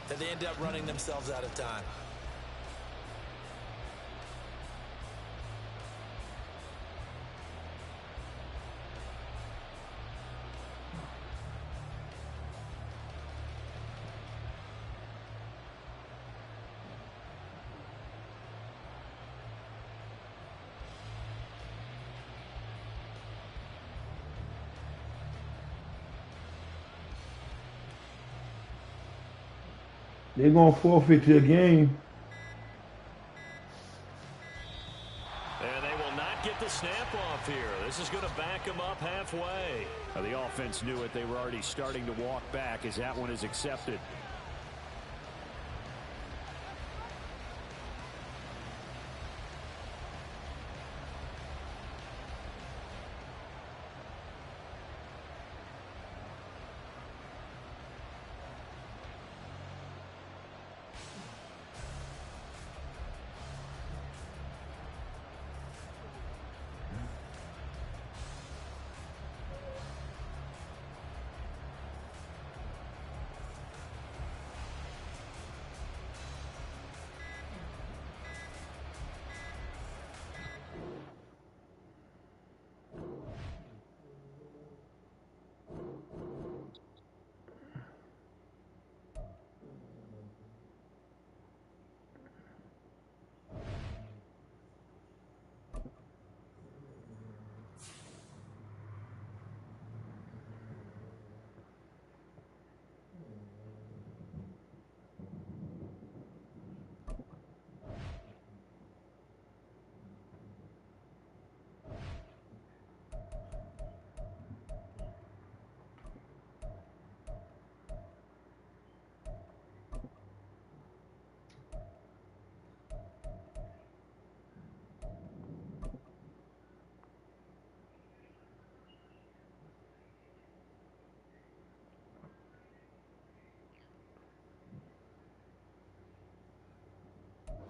that they ended up running themselves out of time. They're going to forfeit their game. And they will not get the snap off here. This is going to back them up halfway. Now, the offense knew it. They were already starting to walk back as that one is accepted.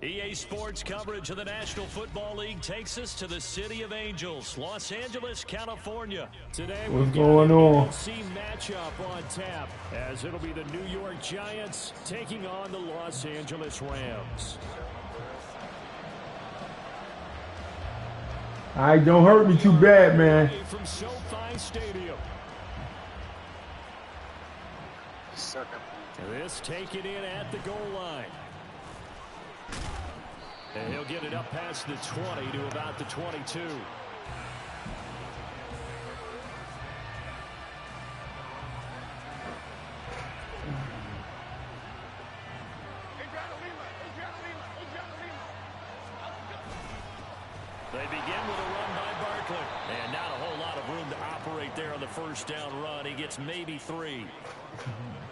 EA Sports coverage of the National Football League takes us to the City of Angels, Los Angeles, California. Today What's going on? NFC matchup on tap, as it'll be the New York Giants taking on the Los Angeles Rams. All right, don't hurt me too bad, man. From SoFi Stadium. This taken in at the goal line. And he'll get it up past the 20 to about the 22. They begin with a run by Barkley. And not a whole lot of room to operate there on the first down run. He gets maybe 3.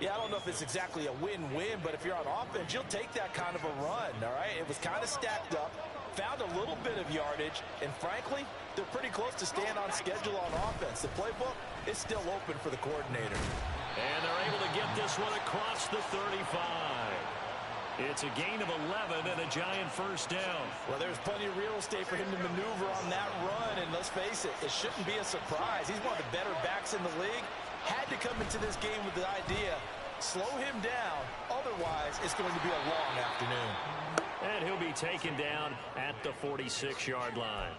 Yeah, I don't know if it's exactly a win-win, but if you're on offense, you'll take that kind of a run, all right? It was kind of stacked up, found a little bit of yardage, and frankly, they're pretty close to staying on schedule on offense. The playbook is still open for the coordinator. And they're able to get this one across the 35. It's a gain of 11 and a Giant first down. Well, there's plenty of real estate for him to maneuver on that run, and let's face it, it shouldn't be a surprise. He's one of the better backs in the league. Had to come into this game with the idea, slow him down, otherwise it's going to be a long afternoon. And he'll be taken down at the 46-yard line.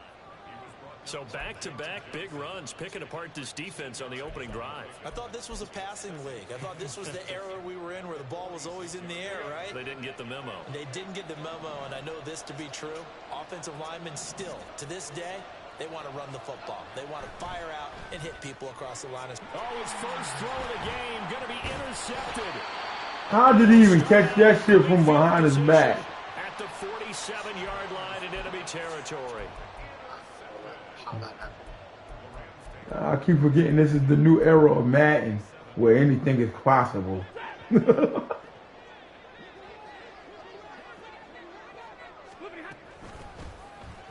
So back-to-back big runs, picking apart this defense on the opening drive. I thought this was a passing league. I thought this was the era we were in where the ball was always in the air, right? They didn't get the memo. They didn't get the memo, and I know this to be true. Offensive linemen still, to this day, they want to run the football. They want to fire out and hit people across the line. Oh, his first throw of the game going to be intercepted. How did he even catch that shit from behind his back? At the 47-yard line in enemy territory. I keep forgetting this is the new era of Madden, where anything is possible.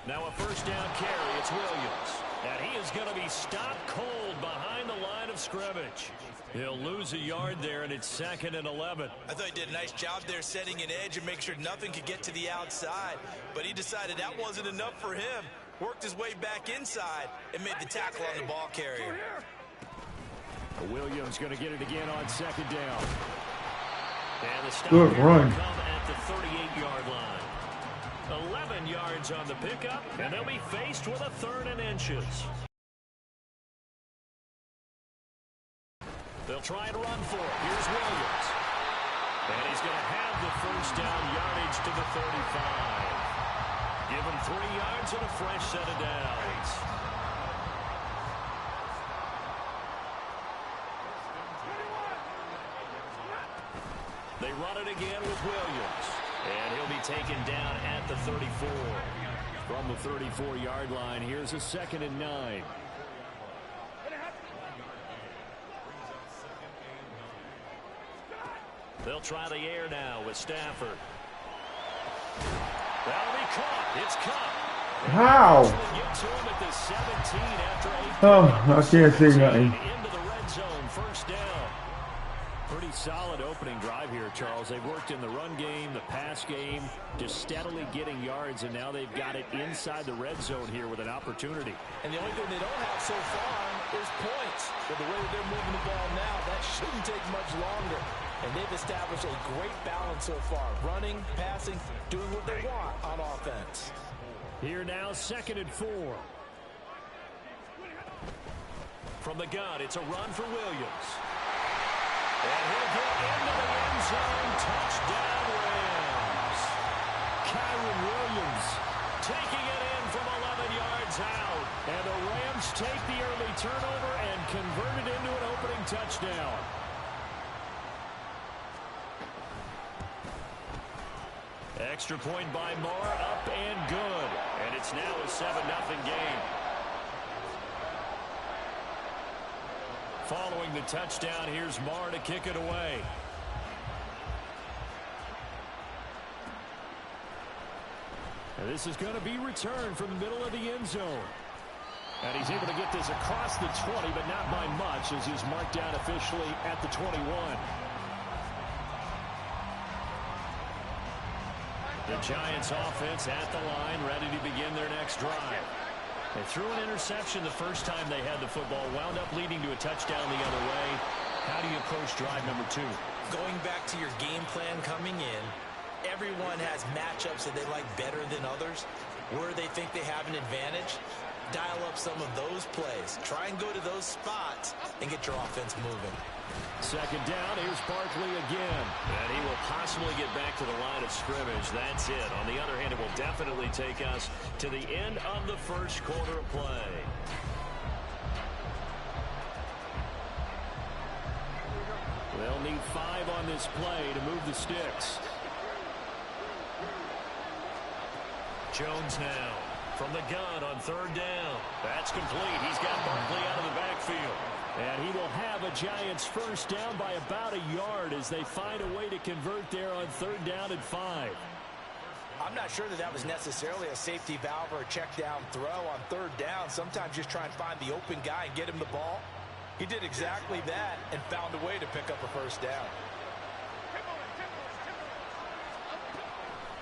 Now a first down carry, it's Williams. And he is going to be stopped cold behind the line of scrimmage. He'll lose a yard there, and it's 2nd and 11. I thought he did a nice job there setting an edge and make sure nothing could get to the outside. But he decided that wasn't enough for him. Worked his way back inside and made the tackle on the ball carrier. Williams going to get it again on 2nd down. And the stop Good run. come at the 38-yard line. 11 yards on the pickup, and they'll be faced with a 3rd and inches. They'll try and run for it. Here's Williams. And he's going to have the first down yardage to the 35. Give him 3 yards and a fresh set of downs. They run it again with Williams. And he'll be taken down at the 34. From the 34-yard line, here's a 2nd and 9. They'll try the air now with Stafford. That'll be caught. It's caught. How? Get to him at the 17 after 8. Oh, I can't say nothing. Into the red zone, first down. Pretty solid opening drive here, Charles. They've worked in the run game, the pass game, just steadily getting yards, and now they've got it inside the red zone here with an opportunity. And the only thing they don't have so far is points. But the way they're moving the ball now, that shouldn't take much longer. And they've established a great balance so far. Running, passing, doing what they want on offense. Here now, 2nd and 4. From the gun, it's a run for Williams. And he'll get into the end zone. Touchdown, Rams. Kyron Williams taking it in from 11 yards out. And the Rams take the early turnover and convert it into an opening touchdown. Extra point by Moore, up and good. And it's now a 7-0 game. Following the touchdown, here's Moore to kick it away. And this is going to be returned from the middle of the end zone. And he's able to get this across the 20, but not by much, as he's marked down officially at the 21. The Giants offense at the line, ready to begin their next drive. They threw an interception the first time they had the football, wound up leading to a touchdown the other way. How do you approach drive number 2? Going back to your game plan coming in, everyone has matchups that they like better than others. Where they think they have an advantage, dial up some of those plays. Try and go to those spots and get your offense moving. Second down, here's Barkley again. And he will possibly get back to the line of scrimmage. That's it. On the other hand, it will definitely take us to the end of the first quarter of play. They'll need 5 on this play to move the sticks. Jones now from the gun on third down. That's complete. He's got Barkley out of the backfield. And he will have a Giants first down by about a yard as they find a way to convert there on third down and 5. I'm not sure that was necessarily a safety valve or a check down throw on third down. Sometimes just try and find the open guy and get him the ball. He did exactly that and found a way to pick up a first down.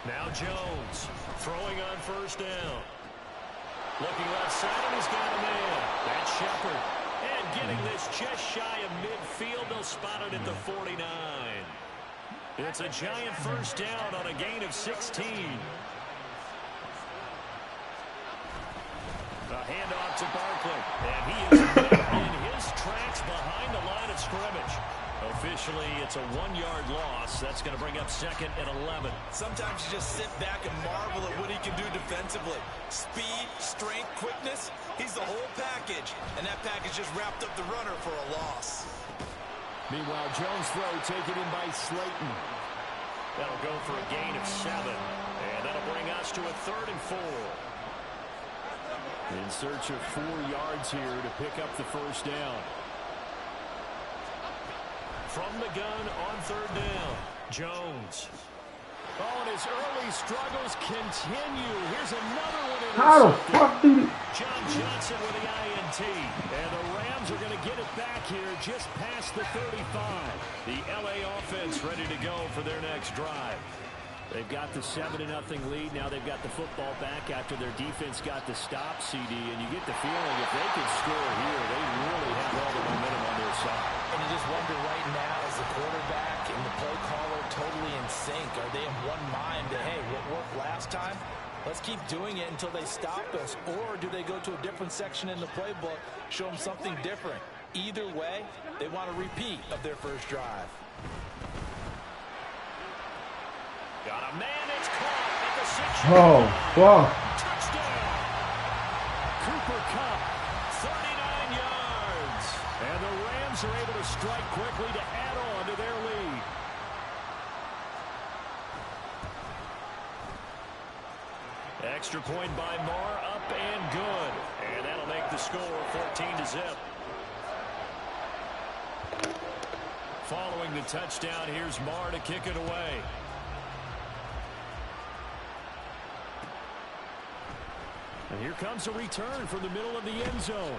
Now Jones throwing on first down. Looking left side, and he's got a man. That's Shepard. And getting this just shy of midfield. They'll spot it at the 49. It's a Giant first down on a gain of 16. A handoff to Barkley. And he is in his tracks behind the line of scrimmage. Officially, it's a 1-yard loss. That's going to bring up second and 11. Sometimes you just sit back and marvel at what he can do defensively. Speed, strength, quickness. He's the whole package. And that package just wrapped up the runner for a loss. Meanwhile, Jones' throw taken in by Slayton. That'll go for a gain of 7. And that'll bring us to a 3rd and 4. In search of 4 yards here to pick up the first down. From the gun on third down, Jones. Oh, and his early struggles continue. Here's another one. How the fuck did he? John Johnson with the INT. And the Rams are going to get it back here just past the 35. The LA offense ready to go for their next drive. They've got the 7-0 lead. Now they've got the football back after their defense got the stop, CD. And you get the feeling if they can score here, they really have all the momentum on their side. And you just wonder right now, is the quarterback and the play caller totally in sync? Are they in one mind that, hey, what worked last time? Let's keep doing it until they stop us. Or do they go to a different section in the playbook, show them something different? Either way, they want a repeat of their first drive. Got a man, it's caught at the 6. Oh, fuck. Touchdown. Cooper Kupp, 39 yards. And the Rams are able to strike quickly to add on to their lead. Extra point by Marr, up and good. And that'll make the score 14-0. Following the touchdown, here's Marr to kick it away. And here comes a return from the middle of the end zone.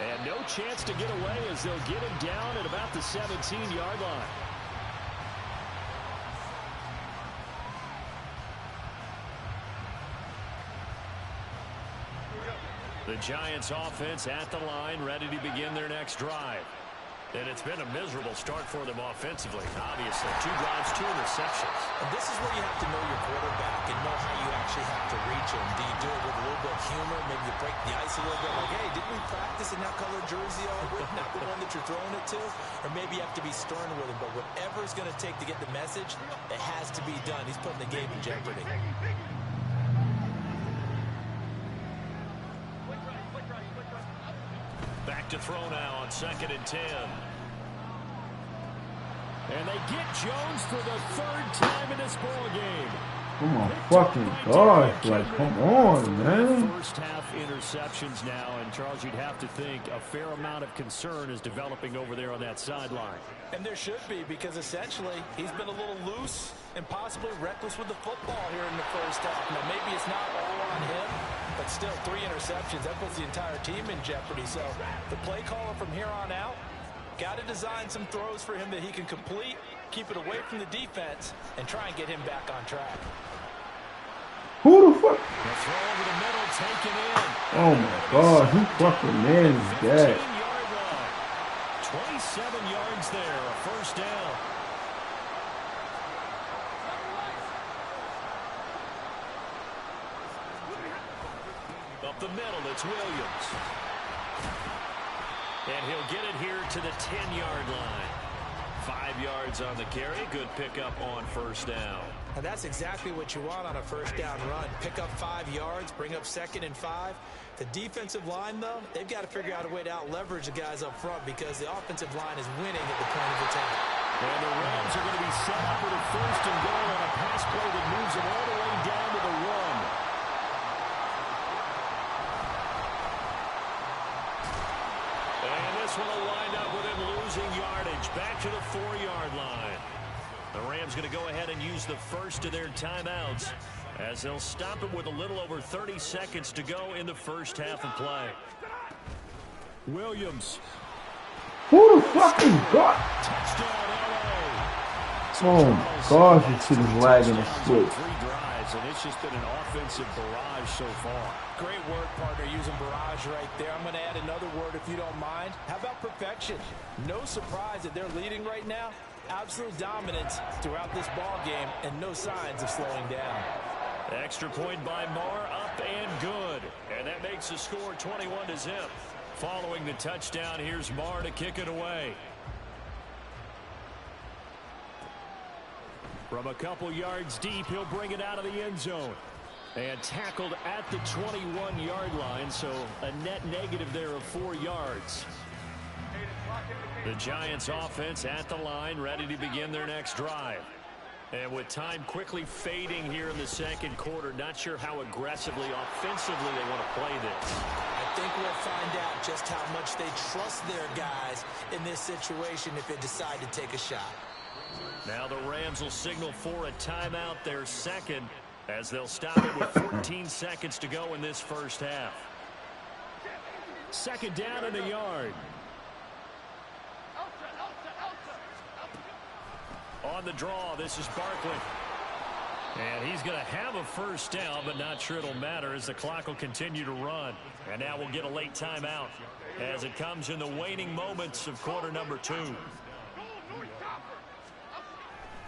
And no chance to get away as they'll get him down at about the 17-yard line. The Giants offense at the line, ready to begin their next drive. And it's been a miserable start for them offensively. Obviously, 2 drives, 2 interceptions. And this is where you have to know your quarterback and know how you actually have to reach him. Do you do it with a little bit of humor? Maybe you break the ice a little bit like, hey, didn't we practice in that color jersey all week? Not the one that you're throwing it to? Or maybe you have to be stern with him. But whatever it's going to take to get the message, it has to be done. He's putting the game in jeopardy. Back to throw now on 2nd and 10. And they get Jones for the 3rd time in this ball game. Oh my fucking gosh, like, come on, man. First half interceptions now, and Charles, you'd have to think a fair amount of concern is developing over there on that sideline. And there should be, because essentially he's been a little loose and possibly reckless with the football here in the first half. Now, maybe it's not all on him, but still 3 interceptions. That puts the entire team in jeopardy. So the play caller from here on out, got to design some throws for him that he can complete, keep it away from the defense, and try and get him back on track. Oh my God, who fucking man is that? 15-yard line. 27 yards there, a first down. Up the middle, it's Williams. And he'll get it here to the 10-yard line. 5 yards on the carry. Good pickup on first down. And that's exactly what you want on a first down run. Pick up 5 yards, bring up 2nd and 5. The defensive line, though, they've got to figure out a way to out-leverage the guys up front because the offensive line is winning at the point of attack. And the Rams are going to be set up with a first and goal on a pass play that moves them all the way down to the 1. This one will wind up with him losing yardage. Back to the 4-yard line. The Rams going to go ahead and use the first of their timeouts as they'll stop him with a little over 30 seconds to go in the first half of play. Williams. Who the fucking God? Touchdown, LA. Oh my gosh, this shit is lagging a split. 3 drives, and it's just been an offensive barrage so far. Great word, partner, using barrage right there. I'm going to add another word if you don't mind. How about perfection? No surprise that they're leading right now. Absolute dominance throughout this ball game and no signs of slowing down. Extra point by Marr, up and good. And that makes the score 21-0. Following the touchdown, here's Marr to kick it away. From a couple yards deep, he'll bring it out of the end zone. And tackled at the 21-yard line, so a net negative there of 4 yards. The Giants offense at the line, ready to begin their next drive. And with time quickly fading here in the second quarter, not sure how aggressively, offensively they want to play this. I think we'll find out just how much they trust their guys in this situation if they decide to take a shot. Now the Rams will signal for a timeout, their second, as they'll stop it with 14 seconds to go in this first half. Second down in the yard. On the draw, this is Barkley. And he's going to have a first down, but not sure it'll matter as the clock will continue to run. And now we'll get a late timeout as it comes in the waning moments of quarter number 2.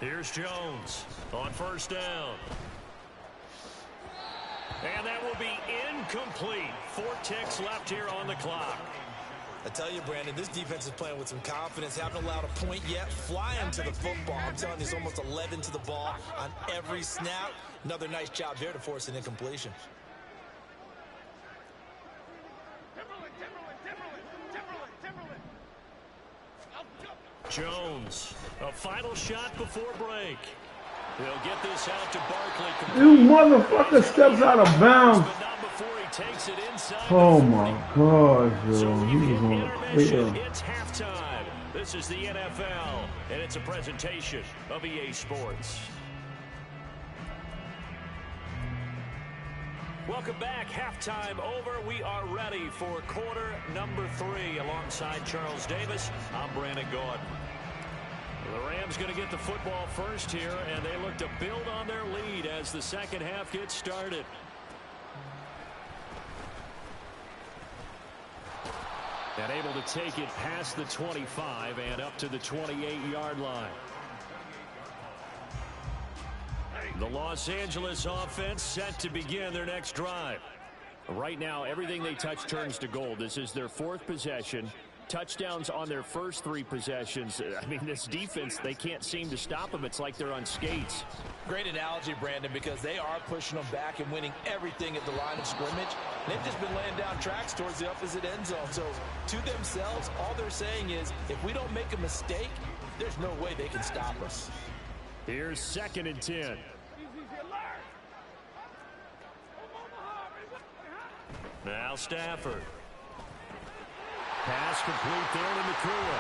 Here's Jones on first down. And that will be incomplete. 4 ticks left here on the clock. I tell you, Brandon, this defense is playing with some confidence. Haven't allowed a point yet. Flying to the football. I'm telling you, it's almost 11 to the ball on every snap. Another nice job there to force an incompletion. Jones, a final shot before break. He'll get this out to Barkley. You motherfucker steps out of bounds. But not before he takes it inside. Oh my gosh, So yo. you He hit was on intermission. the It's halftime. This is the NFL, and it's a presentation of EA Sports. Welcome back. Halftime over. We are ready for quarter number 3. Alongside Charles Davis, I'm Brandon Gordon. The Rams going to get the football first here, and they look to build on their lead as the second half gets started. And able to take it past the 25 and up to the 28-yard line. The Los Angeles offense set to begin their next drive. Right now, everything they touch turns to gold. This is their 4th possession. Touchdowns on their first 3 possessions. I mean, this defense, they can't seem to stop them. It's like they're on skates. Great analogy, Brandon, because they are pushing them back and winning everything at the line of scrimmage. They've just been laying down tracks towards the opposite end zone. So to themselves, all they're saying is, if we don't make a mistake, there's no way they can stop us. Here's 2nd and 10. Now Stafford. Pass complete there to Nakua.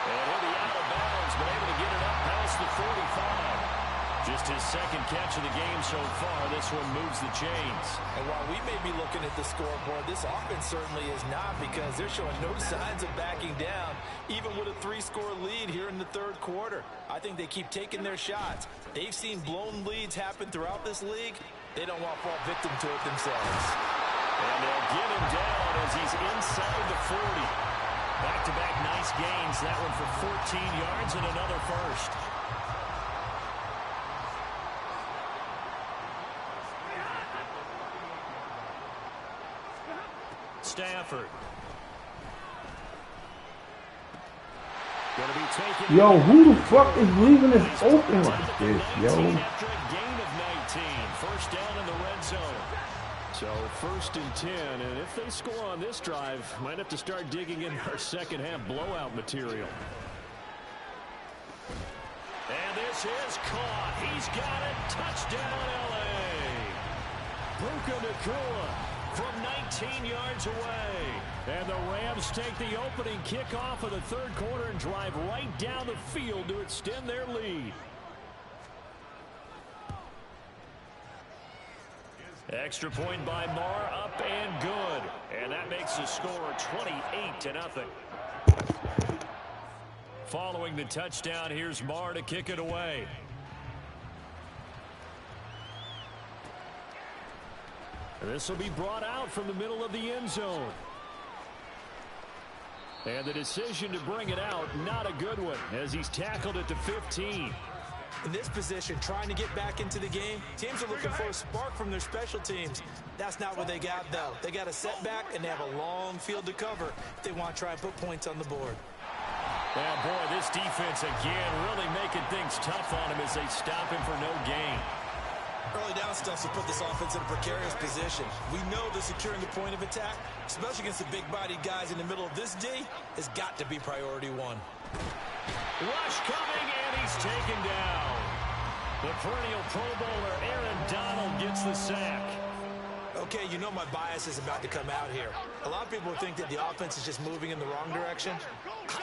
And he'll be out of bounds, but able to get it up past the 45. Just his 2nd catch of the game so far. This one moves the chains. And while we may be looking at the scoreboard, this offense certainly is not, because they're showing no signs of backing down, even with a 3-score lead here in the 3rd quarter. I think they keep taking their shots. They've seen blown leads happen throughout this league. They don't want to fall victim to it themselves. And they'll get him down as he's inside the 40. Back-to-back nice gains. That one for 14 yards and another first. Stafford. Gonna be taken. Yo, who the fuck is leaving this open like this, yo? After a gain of 19. First down in the red zone. So 1st and 10, and if they score on this drive, might have to start digging in our second half blowout material. And this is caught. He's got it. Touchdown, L.A. Puka Nacua from 19 yards away. And the Rams take the opening kickoff of the third quarter and drive right down the field to extend their lead. Extra point by Marr, up and good. And that makes the score 28-0. Following the touchdown, here's Marr to kick it away. This will be brought out from the middle of the end zone. And the decision to bring it out, not a good one, as he's tackled at the 15. In this position, trying to get back into the game, teams are looking for a spark from their special teams. That's not what they got, though. They got a setback, and they have a long field to cover if they want to try and put points on the board. Oh, boy, this defense again really making things tough on him as they stop him for no gain. Early down stuff will put this offense in a precarious position. We know that securing the point of attack, especially against the big-bodied guys in the middle of this D, has got to be priority one. Rush coming, and he's taken down. The perennial Pro Bowler Aaron Donald gets the sack. Okay, you know my bias is about to come out here. A lot of people think that the offense is just moving in the wrong direction.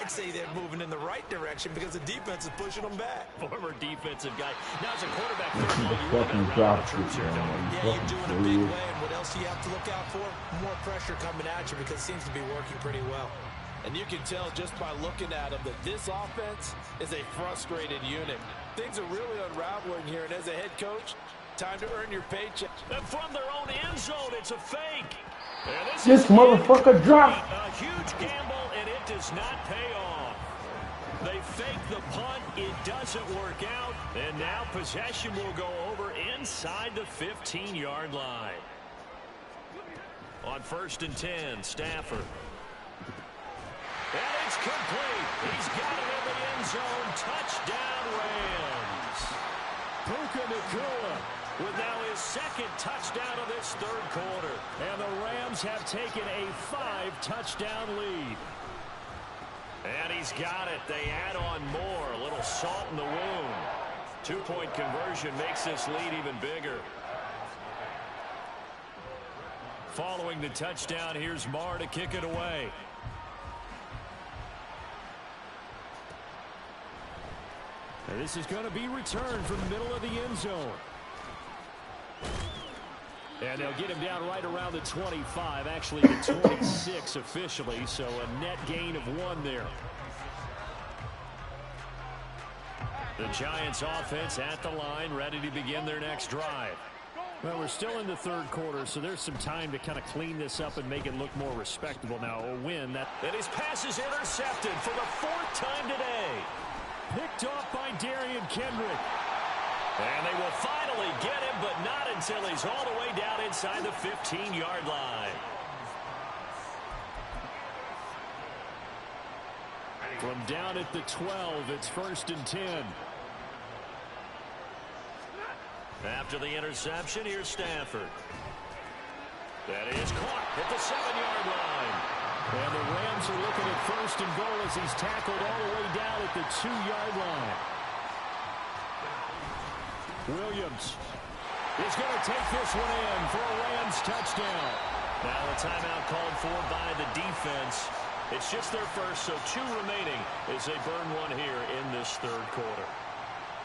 I'd say they're moving in the right direction because the defense is pushing them back. Former defensive guy. Now as a quarterback, you Fucking drop it, yeah, you're doing a big way, and what else do you have to look out for? More pressure coming at you because it seems to be working pretty well. And you can tell just by looking at them that this offense is a frustrated unit. Things are really unraveling here, and as a head coach, time to earn your paycheck. And from their own end zone, it's a fake. This motherfucker dropped. A huge gamble, and it does not pay off. They fake the punt. It doesn't work out. And now possession will go over inside the 15-yard line. On 1st and 10, Stafford. And it's complete. He's got it in the end zone. Touchdown, Rams. Puka Nacua with now his second touchdown of this third quarter. And the Rams have taken a 5-touchdown lead. And he's got it. They add on more. A little salt in the wound. 2-point conversion makes this lead even bigger. Following the touchdown, here's Marr to kick it away. And this is going to be returned from the middle of the end zone. And they'll get him down right around the 25, actually the 26 officially, so a net gain of 1 there. The Giants offense at the line, ready to begin their next drive. Well, we're still in the third quarter, so there's some time to kind of clean this up and make it look more respectable. Now, a win that... And his pass is intercepted for the 4th time today. Picked off by Darian Kendrick. And they will finally get him, but not until he's all the way down inside the 15-yard line. From down at the 12, it's 1st and 10. After the interception, here's Stafford. That is caught at the 7-yard line. And the Rams are looking at 1st and goal as he's tackled all the way down at the 2-yard line. Williams is going to take this one in for a Rams touchdown. Now a timeout called for by the defense. It's just their first, so 2 remaining as they burn one here in this third quarter.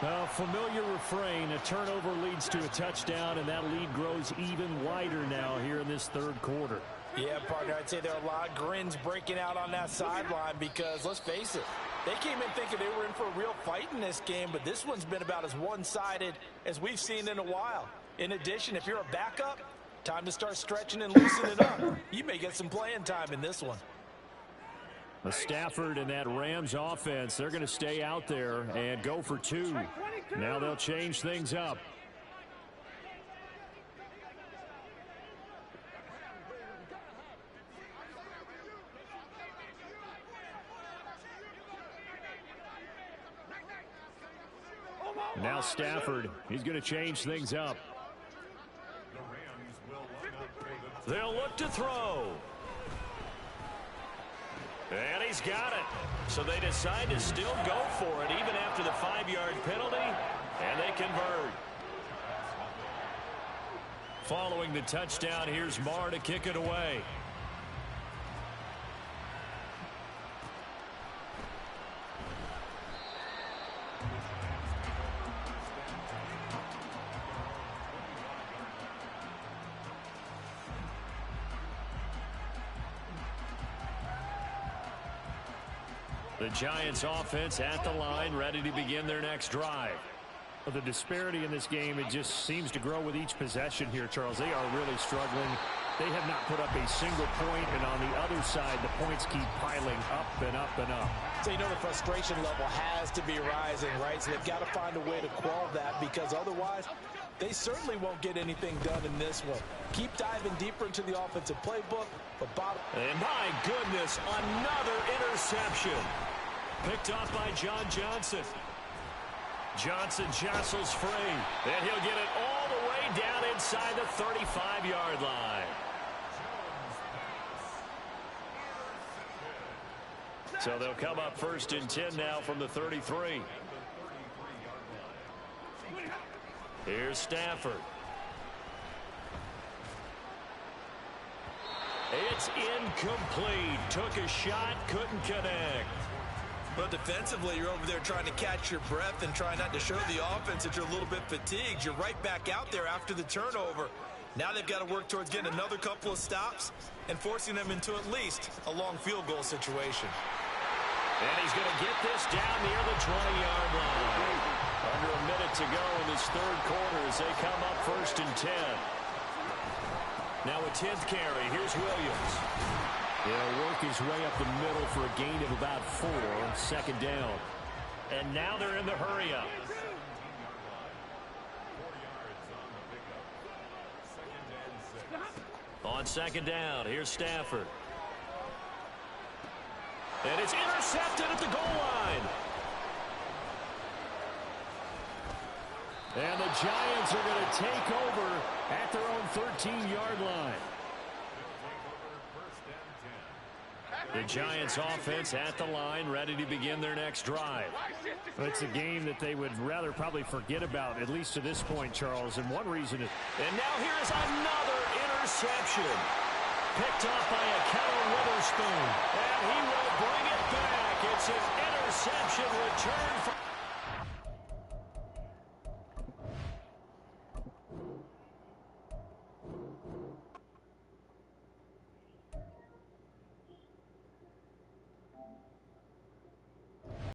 A familiar refrain, a turnover leads to a touchdown, and that lead grows even wider now here in this third quarter. Yeah, partner, I'd say there are a lot of grins breaking out on that sideline because, let's face it, they came in thinking they were in for a real fight in this game, but this one's been about as one-sided as we've seen in a while. In addition, if you're a backup, Time to start stretching and loosening it up. You may get some playing time in this one. The Stafford and that Rams offense, they're going to stay out there and go for 2. Now they'll change things up. Now Stafford, he's going to change things up. They'll look to throw. And he's got it. So they decide to still go for it even after the 5-yard penalty, and they convert. Following the touchdown, here's Marr to kick it away. The Giants offense at the line, ready to begin their next drive. Well, the disparity in this game, it just seems to grow with each possession here, Charles. They are really struggling. They have not put up a single point, and on the other side, the points keep piling up and up and up. So, you know, the frustration level has to be rising, right? So they've got to find a way to quell that, because otherwise they certainly won't get anything done in this one. Keep diving deeper into the offensive playbook, but bottom. And my goodness, another interception. Picked off by John Johnson. Johnson jostles free, and he'll get it all the way down inside the 35-yard line. So they'll come up 1st and 10 now from the 33. Here's Stafford. It's incomplete. Took a shot, couldn't connect. But defensively, you're over there trying to catch your breath and try not to show the offense that you're a little bit fatigued. You're right back out there after the turnover. Now they've got to work towards getting another couple of stops and forcing them into at least a long field goal situation. And he's going to get this down near the 20-yard line. Under a minute to go in this 3rd quarter as they come up 1st and 10. Now a 10th carry. Here's Williams. He'll work his way up the middle for a gain of about 4, 2nd down. And now they're in the hurry-up. On 2nd down, here's Stafford. And it's intercepted at the goal line. And the Giants are going to take over at their own 13-yard line. The Giants offense at the line, ready to begin their next drive. It's a game that they would rather probably forget about, at least to this point, Charles. And one reason is... And now here's another interception. Picked off by a Kellen Witherspoon. And he will bring it back. It's an interception return for...